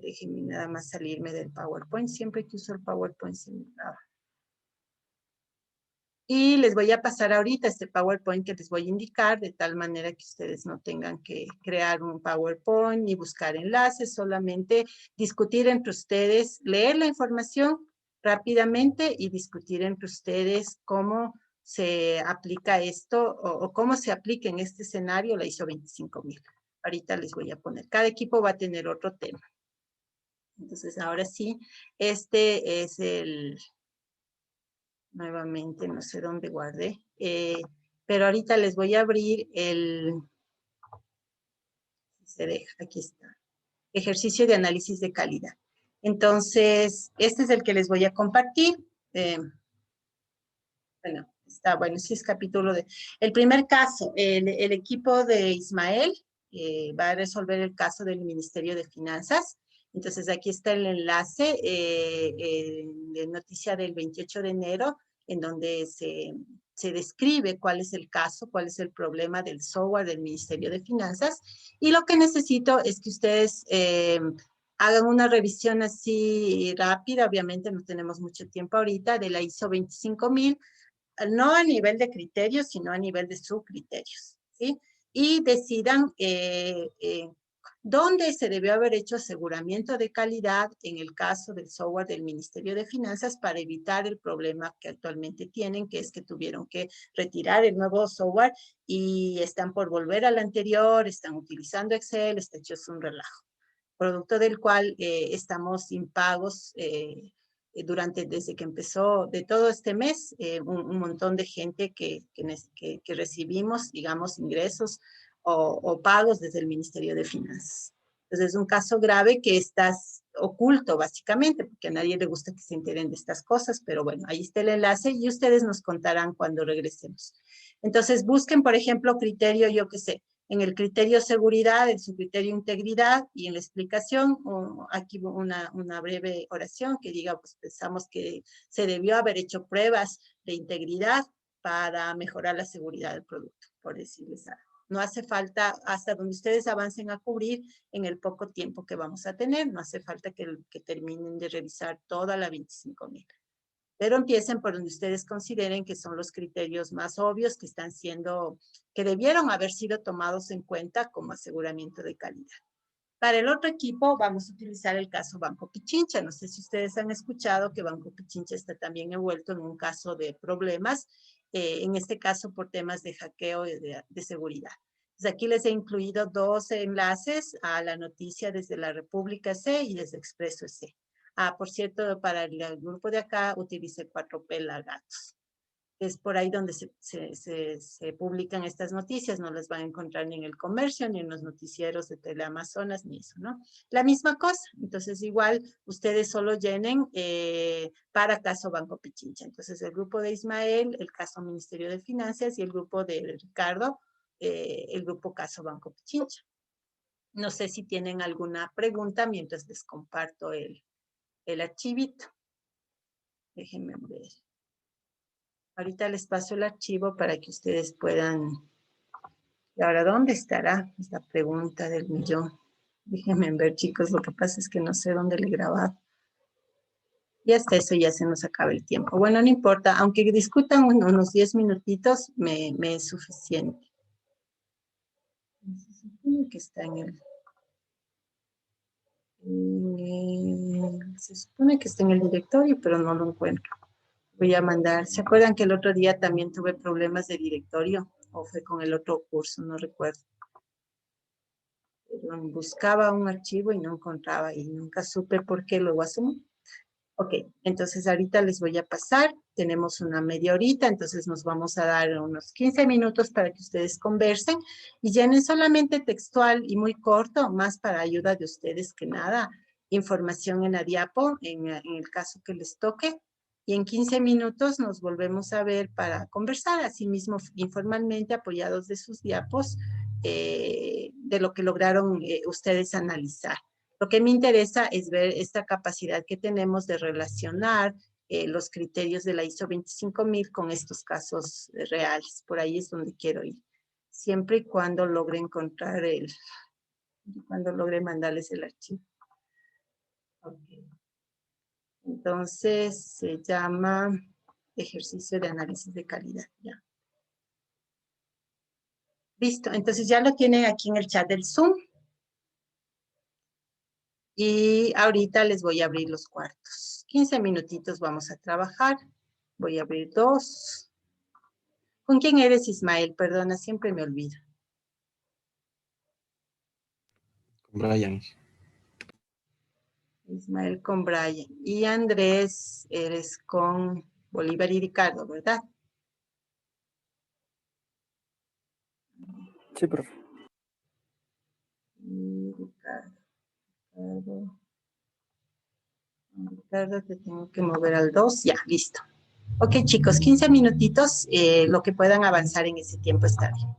Déjenme nada más salirme del PowerPoint. Siempre que uso el PowerPoint se me traba. Y les voy a pasar ahorita este PowerPoint que les voy a indicar de tal manera que ustedes no tengan que crear un PowerPoint ni buscar enlaces, solamente discutir entre ustedes, leer la información rápidamente y discutir entre ustedes cómo se aplica esto o cómo se aplica en este escenario la ISO 25000. Ahorita les voy a poner. Cada equipo va a tener otro tema. Entonces, ahora sí, este es nuevamente, no sé dónde guardé, pero ahorita les voy a abrir se deja, aquí está, ejercicio de análisis de calidad. Entonces, este es el que les voy a compartir. Bueno, sí es capítulo de... El primer caso, el equipo de Ismael va a resolver el caso del Ministerio de Finanzas. Entonces, aquí está el enlace de noticia del 28 de enero, en donde se describe cuál es el caso, cuál es el problema del software del Ministerio de Finanzas. Y lo que necesito es que ustedes hagan una revisión así rápida, obviamente no tenemos mucho tiempo ahorita, de la ISO 25000, no a nivel de criterios, sino a nivel de subcriterios, ¿sí? Y decidan dónde se debió haber hecho aseguramiento de calidad en el caso del software del Ministerio de Finanzas para evitar el problema que actualmente tienen, que es que tuvieron que retirar el nuevo software y están por volver al anterior, están utilizando Excel, está hecho un relajo, producto del cual estamos impagos desde que empezó, de todo este mes, un montón de gente que recibimos, digamos, ingresos o pagos desde el Ministerio de Finanzas. Entonces es un caso grave que está oculto básicamente, porque a nadie le gusta que se enteren de estas cosas, pero bueno, ahí está el enlace y ustedes nos contarán cuando regresemos. Entonces busquen, por ejemplo, criterio, yo qué sé, en el criterio seguridad, en su criterio integridad y en la explicación, aquí una breve oración que diga, pues pensamos que se debió haber hecho pruebas de integridad para mejorar la seguridad del producto, por decirles algo. No hace falta, hasta donde ustedes avancen a cubrir en el poco tiempo que vamos a tener, no hace falta que terminen de revisar toda la 25,000. Pero empiecen por donde ustedes consideren que son los criterios más obvios que están siendo, que debieron haber sido tomados en cuenta como aseguramiento de calidad. Para el otro equipo vamos a utilizar el caso Banco Pichincha. No sé si ustedes han escuchado que Banco Pichincha está también envuelto en un caso de problemas, en este caso por temas de hackeo de seguridad. Entonces aquí les he incluido 2 enlaces a la noticia desde la República C y desde Expreso C. Ah, por cierto, para el grupo de acá utilicé 4P Lagartos. Es por ahí donde se publican estas noticias, no las van a encontrar ni en el comercio, ni en los noticieros de Teleamazonas, ni eso, ¿no? La misma cosa, entonces igual ustedes solo llenen para caso Banco Pichincha. Entonces el grupo de Ismael, el caso Ministerio de Finanzas y el grupo de Ricardo, el grupo caso Banco Pichincha. No sé si tienen alguna pregunta mientras les comparto el archivito. Déjenme ver. Ahorita les paso el archivo para que ustedes puedan... ¿Y ahora dónde estará? Es la pregunta del millón. Déjenme ver, chicos, lo que pasa es que no sé dónde le he grabado. Y hasta eso ya se nos acaba el tiempo. Bueno, no importa, aunque discutan unos 10 minutitos, me es suficiente. Se supone que está en el... se supone que está en el directorio, pero no lo encuentro. Voy a mandar. ¿Se acuerdan que el otro día también tuve problemas de directorio? O fue con el otro curso, no recuerdo. Pero buscaba un archivo y no encontraba y nunca supe por qué, luego asumí. Ok, entonces ahorita les voy a pasar. Tenemos una media horita, entonces nos vamos a dar unos 15 minutos para que ustedes conversen y llenen solamente textual y muy corto, más para ayuda de ustedes que nada, información en la diapo, en el caso que les toque. Y en 15 minutos nos volvemos a ver para conversar, así mismo informalmente apoyados de sus diapos, de lo que lograron ustedes analizar. Lo que me interesa es ver esta capacidad que tenemos de relacionar los criterios de la ISO 25000 con estos casos reales. Por ahí es donde quiero ir. Siempre y cuando logre encontrar cuando logre mandarles el archivo. Okay. Entonces se llama ejercicio de análisis de calidad. Ya. Listo, entonces ya lo tienen aquí en el chat del Zoom. Y ahorita les voy a abrir los cuartos. 15 minutitos vamos a trabajar. Voy a abrir 2. ¿Con quién eres, Ismael? Perdona, siempre me olvido. Con Brian. Ismael con Brian. Y Andrés, eres con Bolívar y Ricardo, ¿verdad? Sí, profe. Y Ricardo, te tengo que mover al 2. Ya, listo. Ok, chicos, 15 minutitos. Lo que puedan avanzar en ese tiempo está bien.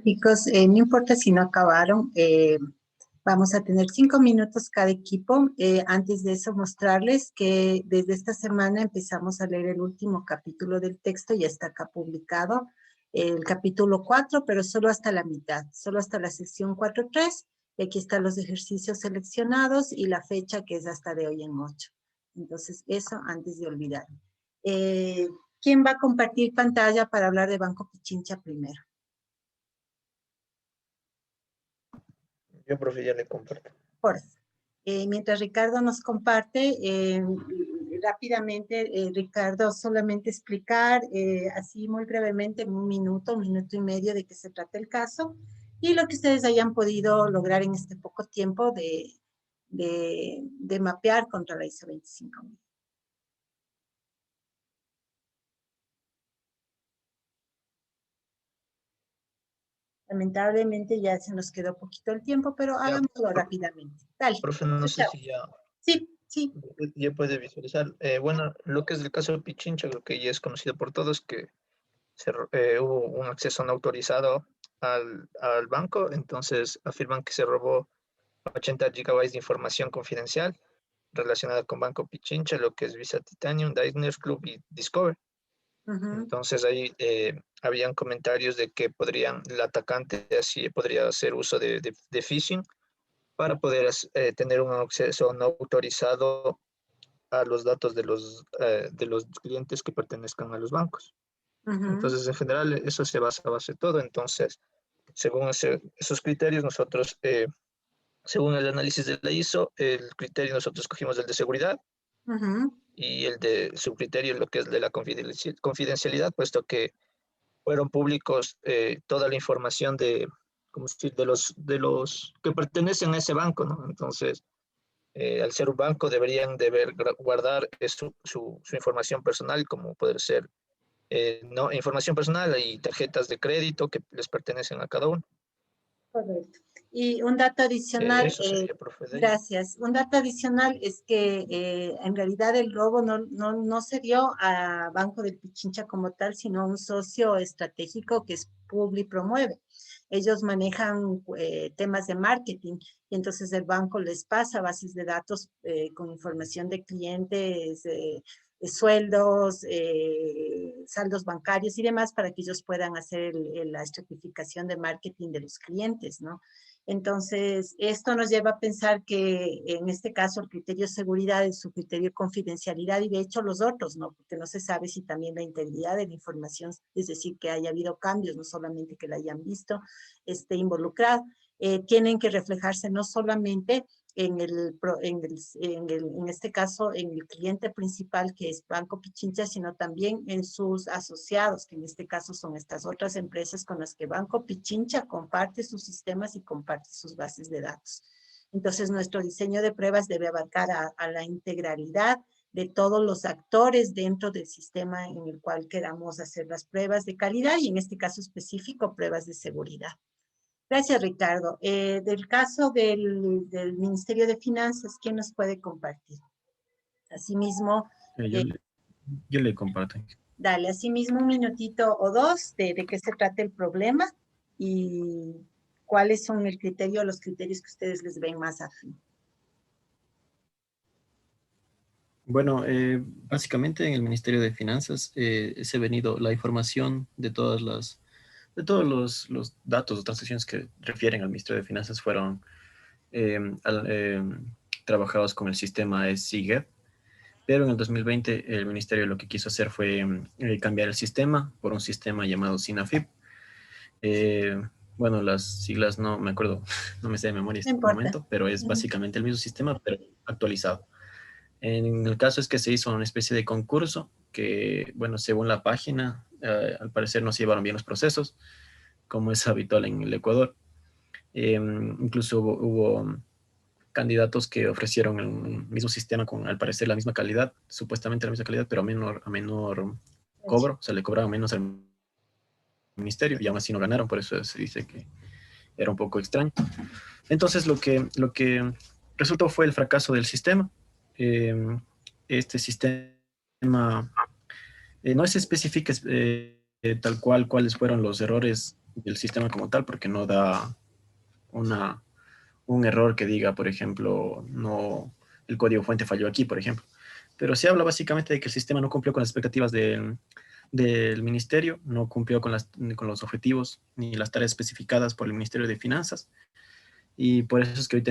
Chicos, no importa si no acabaron, vamos a tener 5 minutos cada equipo. Antes de eso, mostrarles que desde esta semana empezamos a leer el último capítulo del texto, ya está acá publicado, el capítulo 4, pero solo hasta la mitad, solo hasta la sección 4.3, Y aquí están los ejercicios seleccionados y la fecha que es hasta de hoy en 8. Entonces, eso antes de olvidar. ¿Quién va a compartir pantalla para hablar de Banco Pichincha primero? Yo, profe, ya le comparto. Por favor. Mientras Ricardo nos comparte, rápidamente, Ricardo, solamente explicar así muy brevemente, en un minuto y medio, de qué se trata el caso y lo que ustedes hayan podido lograr en este poco tiempo de mapear contra la ISO 25000. Lamentablemente ya se nos quedó poquito el tiempo, pero hagámoslo rápidamente. Dale. Profe, no sé si ya, Sí. ya puede visualizar. Bueno, lo que es el caso de Pichincha, creo que ya es conocido por todos, que hubo un acceso no autorizado al banco, entonces afirman que se robó 80 gigabytes de información confidencial relacionada con Banco Pichincha, lo que es Visa Titanium, Diners Club y Discover. Entonces ahí habían comentarios de que el atacante así podría hacer uso de phishing para poder tener un acceso no autorizado a los datos de los clientes que pertenezcan a los bancos. Entonces, en general, eso se basa todo. Entonces, según esos criterios, nosotros, según el análisis de la ISO, el criterio nosotros cogimos el de seguridad y el de subcriterio, lo que es de la confidencialidad, puesto que fueron públicos toda la información ¿cómo decir? de los que pertenecen a ese banco, ¿no? Entonces, al ser un banco deberían guardar su información personal, como puede ser no, información personal y tarjetas de crédito que les pertenecen a cada uno. Correcto. Y un dato adicional, Eso sería, profe. gracias. Un dato adicional es que en realidad el robo no se dio a Banco del Pichincha como tal, sino a un socio estratégico que es Publi Promueve. Ellos manejan temas de marketing y entonces el banco les pasa bases de datos con información de clientes, sueldos, saldos bancarios y demás para que ellos puedan hacer la estratificación de marketing de los clientes, ¿no? Entonces, esto nos lleva a pensar que en este caso el criterio de seguridad es su criterio de confidencialidad y de hecho los otros, ¿no? Porque no se sabe si también la integridad de la información, es decir, que haya habido cambios, no solamente que la hayan visto, esté involucrado. Tienen que reflejarse no solamente en este caso, en el cliente principal que es Banco Pichincha, sino también en sus asociados, que en este caso son estas otras empresas con las que Banco Pichincha comparte sus sistemas y comparte sus bases de datos. Entonces, nuestro diseño de pruebas debe abarcar a la integralidad de todos los actores dentro del sistema en el cual queramos hacer las pruebas de calidad y en este caso específico, pruebas de seguridad. Gracias, Ricardo. Del caso del Ministerio de Finanzas, ¿quién nos puede compartir? Asimismo, yo le comparto. Dale, asimismo un minutito o dos de qué se trata el problema y cuáles son los criterios que ustedes les ven más afín. Bueno, básicamente en el Ministerio de Finanzas se ha venido la información de todos los datos o transacciones que refieren al Ministerio de Finanzas fueron trabajados con el sistema SIGEP, pero en el 2020 el Ministerio lo que quiso hacer fue cambiar el sistema por un sistema llamado SINAFIP. Bueno, las siglas no me acuerdo, no me sé de memoria en este momento, pero es básicamente el mismo sistema, pero actualizado. En el caso es que se hizo una especie de concurso que, bueno, según la página, al parecer no se llevaron bien los procesos, como es habitual en el Ecuador. Incluso hubo candidatos que ofrecieron el mismo sistema con, al parecer, la misma calidad, supuestamente la misma calidad, pero a menor cobro, o sea, le cobraban menos al ministerio y aún así no ganaron, por eso se dice que era un poco extraño. Entonces, lo que resultó fue el fracaso del sistema. Este sistema no se especifica tal cual cuáles fueron los errores del sistema como tal, porque no da un error que diga, por ejemplo, no, el código fuente falló aquí, por ejemplo. Pero se habla básicamente de que el sistema no cumplió con las expectativas del ministerio, no cumplió con los objetivos ni las tareas especificadas por el Ministerio de Finanzas. Y por eso es que hoy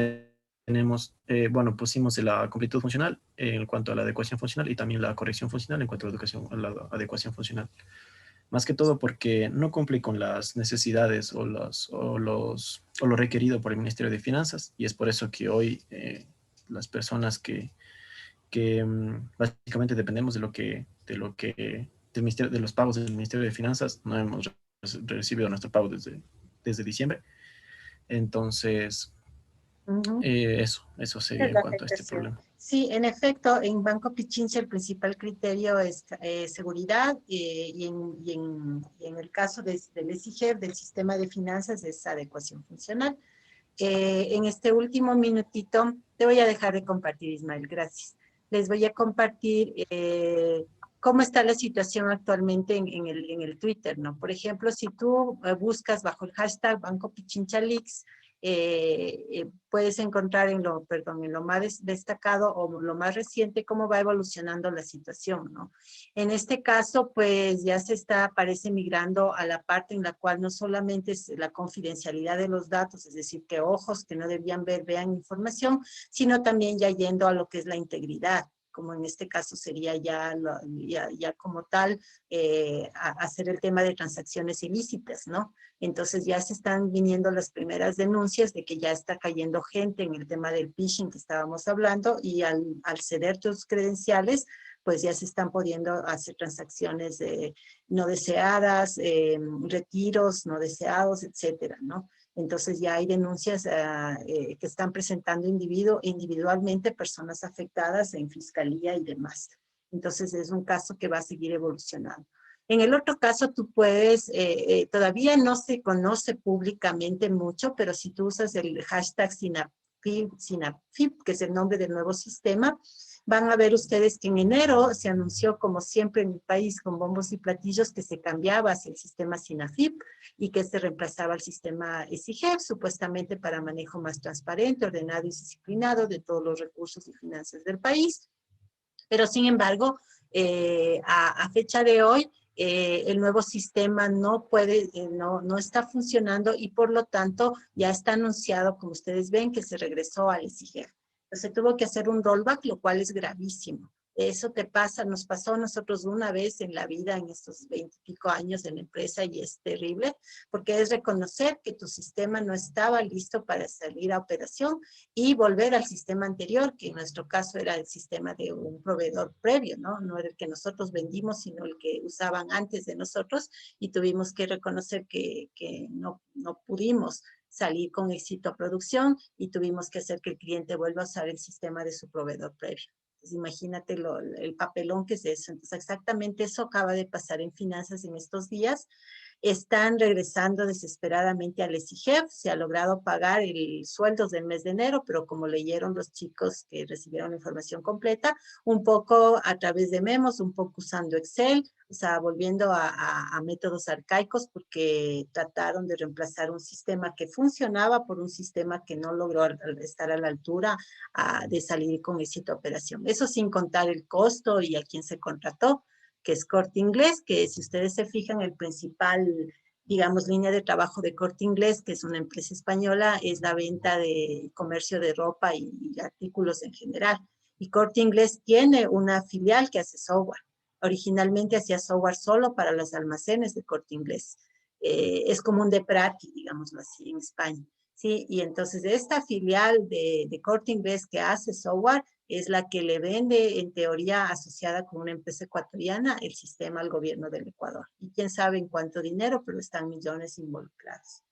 tenemos, bueno, pusimos la completud funcional en cuanto a la adecuación funcional y también la corrección funcional en cuanto a la adecuación funcional. Más que todo porque no cumple con las necesidades o lo requerido por el Ministerio de Finanzas, y es por eso que hoy las personas que básicamente dependemos de los pagos del Ministerio de Finanzas, no hemos recibido nuestro pago desde diciembre. Entonces, Ujú. eso Es sería en la cuanto a este afectación. problema. Sí, en efecto, en Banco Pichincha el principal criterio es seguridad y en el caso del ESIGEF, del sistema de finanzas, es adecuación funcional. En este último minutito te voy a dejar de compartir, Ismael, gracias. Les voy a compartir cómo está la situación actualmente en el Twitter, ¿no? Por ejemplo, si tú buscas bajo el hashtag Banco Pichincha Leaks, puedes encontrar en lo más destacado o lo más reciente cómo va evolucionando la situación, ¿no? En este caso, pues ya parece migrando a la parte en la cual no solamente es la confidencialidad de los datos, es decir, que ojos que no debían ver vean información, sino también ya yendo a lo que es la integridad, como en este caso sería ya como tal hacer el tema de transacciones ilícitas, ¿no? Entonces ya se están viniendo las primeras denuncias de que ya está cayendo gente en el tema del phishing que estábamos hablando y al ceder tus credenciales, pues ya se están pudiendo hacer transacciones no deseadas, retiros no deseados, etcétera, ¿no? Entonces ya hay denuncias que están presentando individualmente personas afectadas en fiscalía y demás. Entonces es un caso que va a seguir evolucionando. En el otro caso, tú puedes, todavía no se conoce públicamente mucho, pero si tú usas el hashtag SINAFIP, que es el nombre del nuevo sistema, van a ver ustedes que en enero se anunció, como siempre en mi país, con bombos y platillos, que se cambiaba hacia el sistema SINAFIP y que se reemplazaba al sistema ESIGEF, supuestamente para manejo más transparente, ordenado y disciplinado de todos los recursos y finanzas del país. Pero sin embargo, a fecha de hoy, el nuevo sistema no está funcionando y por lo tanto ya está anunciado, como ustedes ven, que se regresó al ESIGEF. Entonces tuvo que hacer un rollback, lo cual es gravísimo. Eso nos pasó a nosotros una vez en la vida, en estos 20 y pico años de la empresa, y es terrible, porque es reconocer que tu sistema no estaba listo para salir a operación y volver al sistema anterior, que en nuestro caso era el sistema de un proveedor previo, ¿no? No era el que nosotros vendimos, sino el que usaban antes de nosotros, y tuvimos que reconocer que no pudimos salir con éxito a producción y tuvimos que hacer que el cliente vuelva a usar el sistema de su proveedor previo. Entonces, imagínate el papelón que es eso. Entonces, exactamente eso acaba de pasar en finanzas en estos días. Están regresando desesperadamente al ESIGEF, se ha logrado pagar el sueldos del mes de enero, pero como leyeron los chicos que recibieron la información completa, un poco a través de memos, un poco usando Excel, o sea, volviendo a métodos arcaicos porque trataron de reemplazar un sistema que funcionaba por un sistema que no logró estar a la altura de salir con éxito a operación. Eso sin contar el costo y a quién se contrató, que es Corte Inglés, que si ustedes se fijan, el principal, digamos, línea de trabajo de Corte Inglés, que es una empresa española, es la venta de comercio de ropa y artículos en general. Y Corte Inglés tiene una filial que hace software. Originalmente hacía software solo para los almacenes de Corte Inglés. Es como un Deprati, digámoslo así, en España. Sí, y entonces esta filial de Corte Inglés que hace software es la que le vende, en teoría, asociada con una empresa ecuatoriana, el sistema al gobierno del Ecuador. Y quién sabe en cuánto dinero, pero están millones involucrados.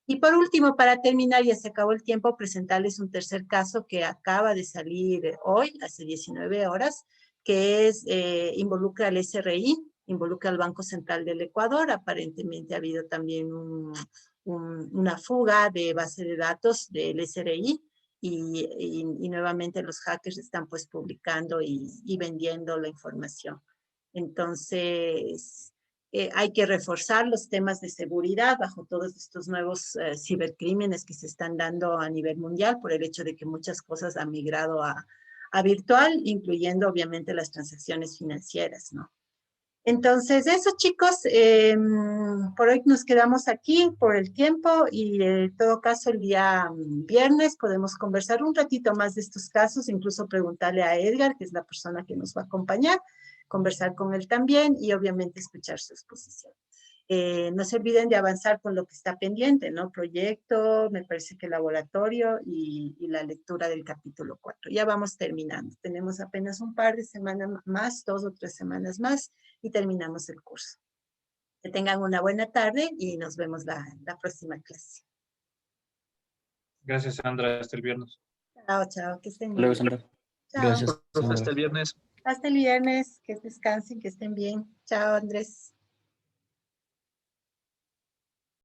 Y por último, para terminar, ya se acabó el tiempo, presentarles un tercer caso que acaba de salir hoy, hace 19 horas, que involucra al SRI, involucra al Banco Central del Ecuador. Aparentemente ha habido también una fuga de base de datos del SRI y nuevamente los hackers están pues publicando y vendiendo la información. Entonces, hay que reforzar los temas de seguridad bajo todos estos nuevos cibercrímenes que se están dando a nivel mundial por el hecho de que muchas cosas han migrado a virtual, incluyendo obviamente las transacciones financieras, ¿no? Entonces, eso chicos, por hoy nos quedamos aquí por el tiempo y en todo caso el día viernes podemos conversar un ratito más de estos casos, incluso preguntarle a Edgar, que es la persona que nos va a acompañar, conversar con él también y obviamente escuchar su exposición. No se olviden de avanzar con lo que está pendiente, ¿no? Proyecto, me parece que laboratorio y la lectura del capítulo 4. Ya vamos terminando. Tenemos apenas un par de semanas más, 2 o 3 semanas más y terminamos el curso. Que tengan una buena tarde y nos vemos la próxima clase. Gracias, Sandra. Hasta el viernes. Chao, chao, que estén Hasta luego, bien. Sandra. Chao. Gracias, Profe, hasta Sandra. el viernes. Hasta el viernes, que descansen, que estén bien. Chao, Andrés.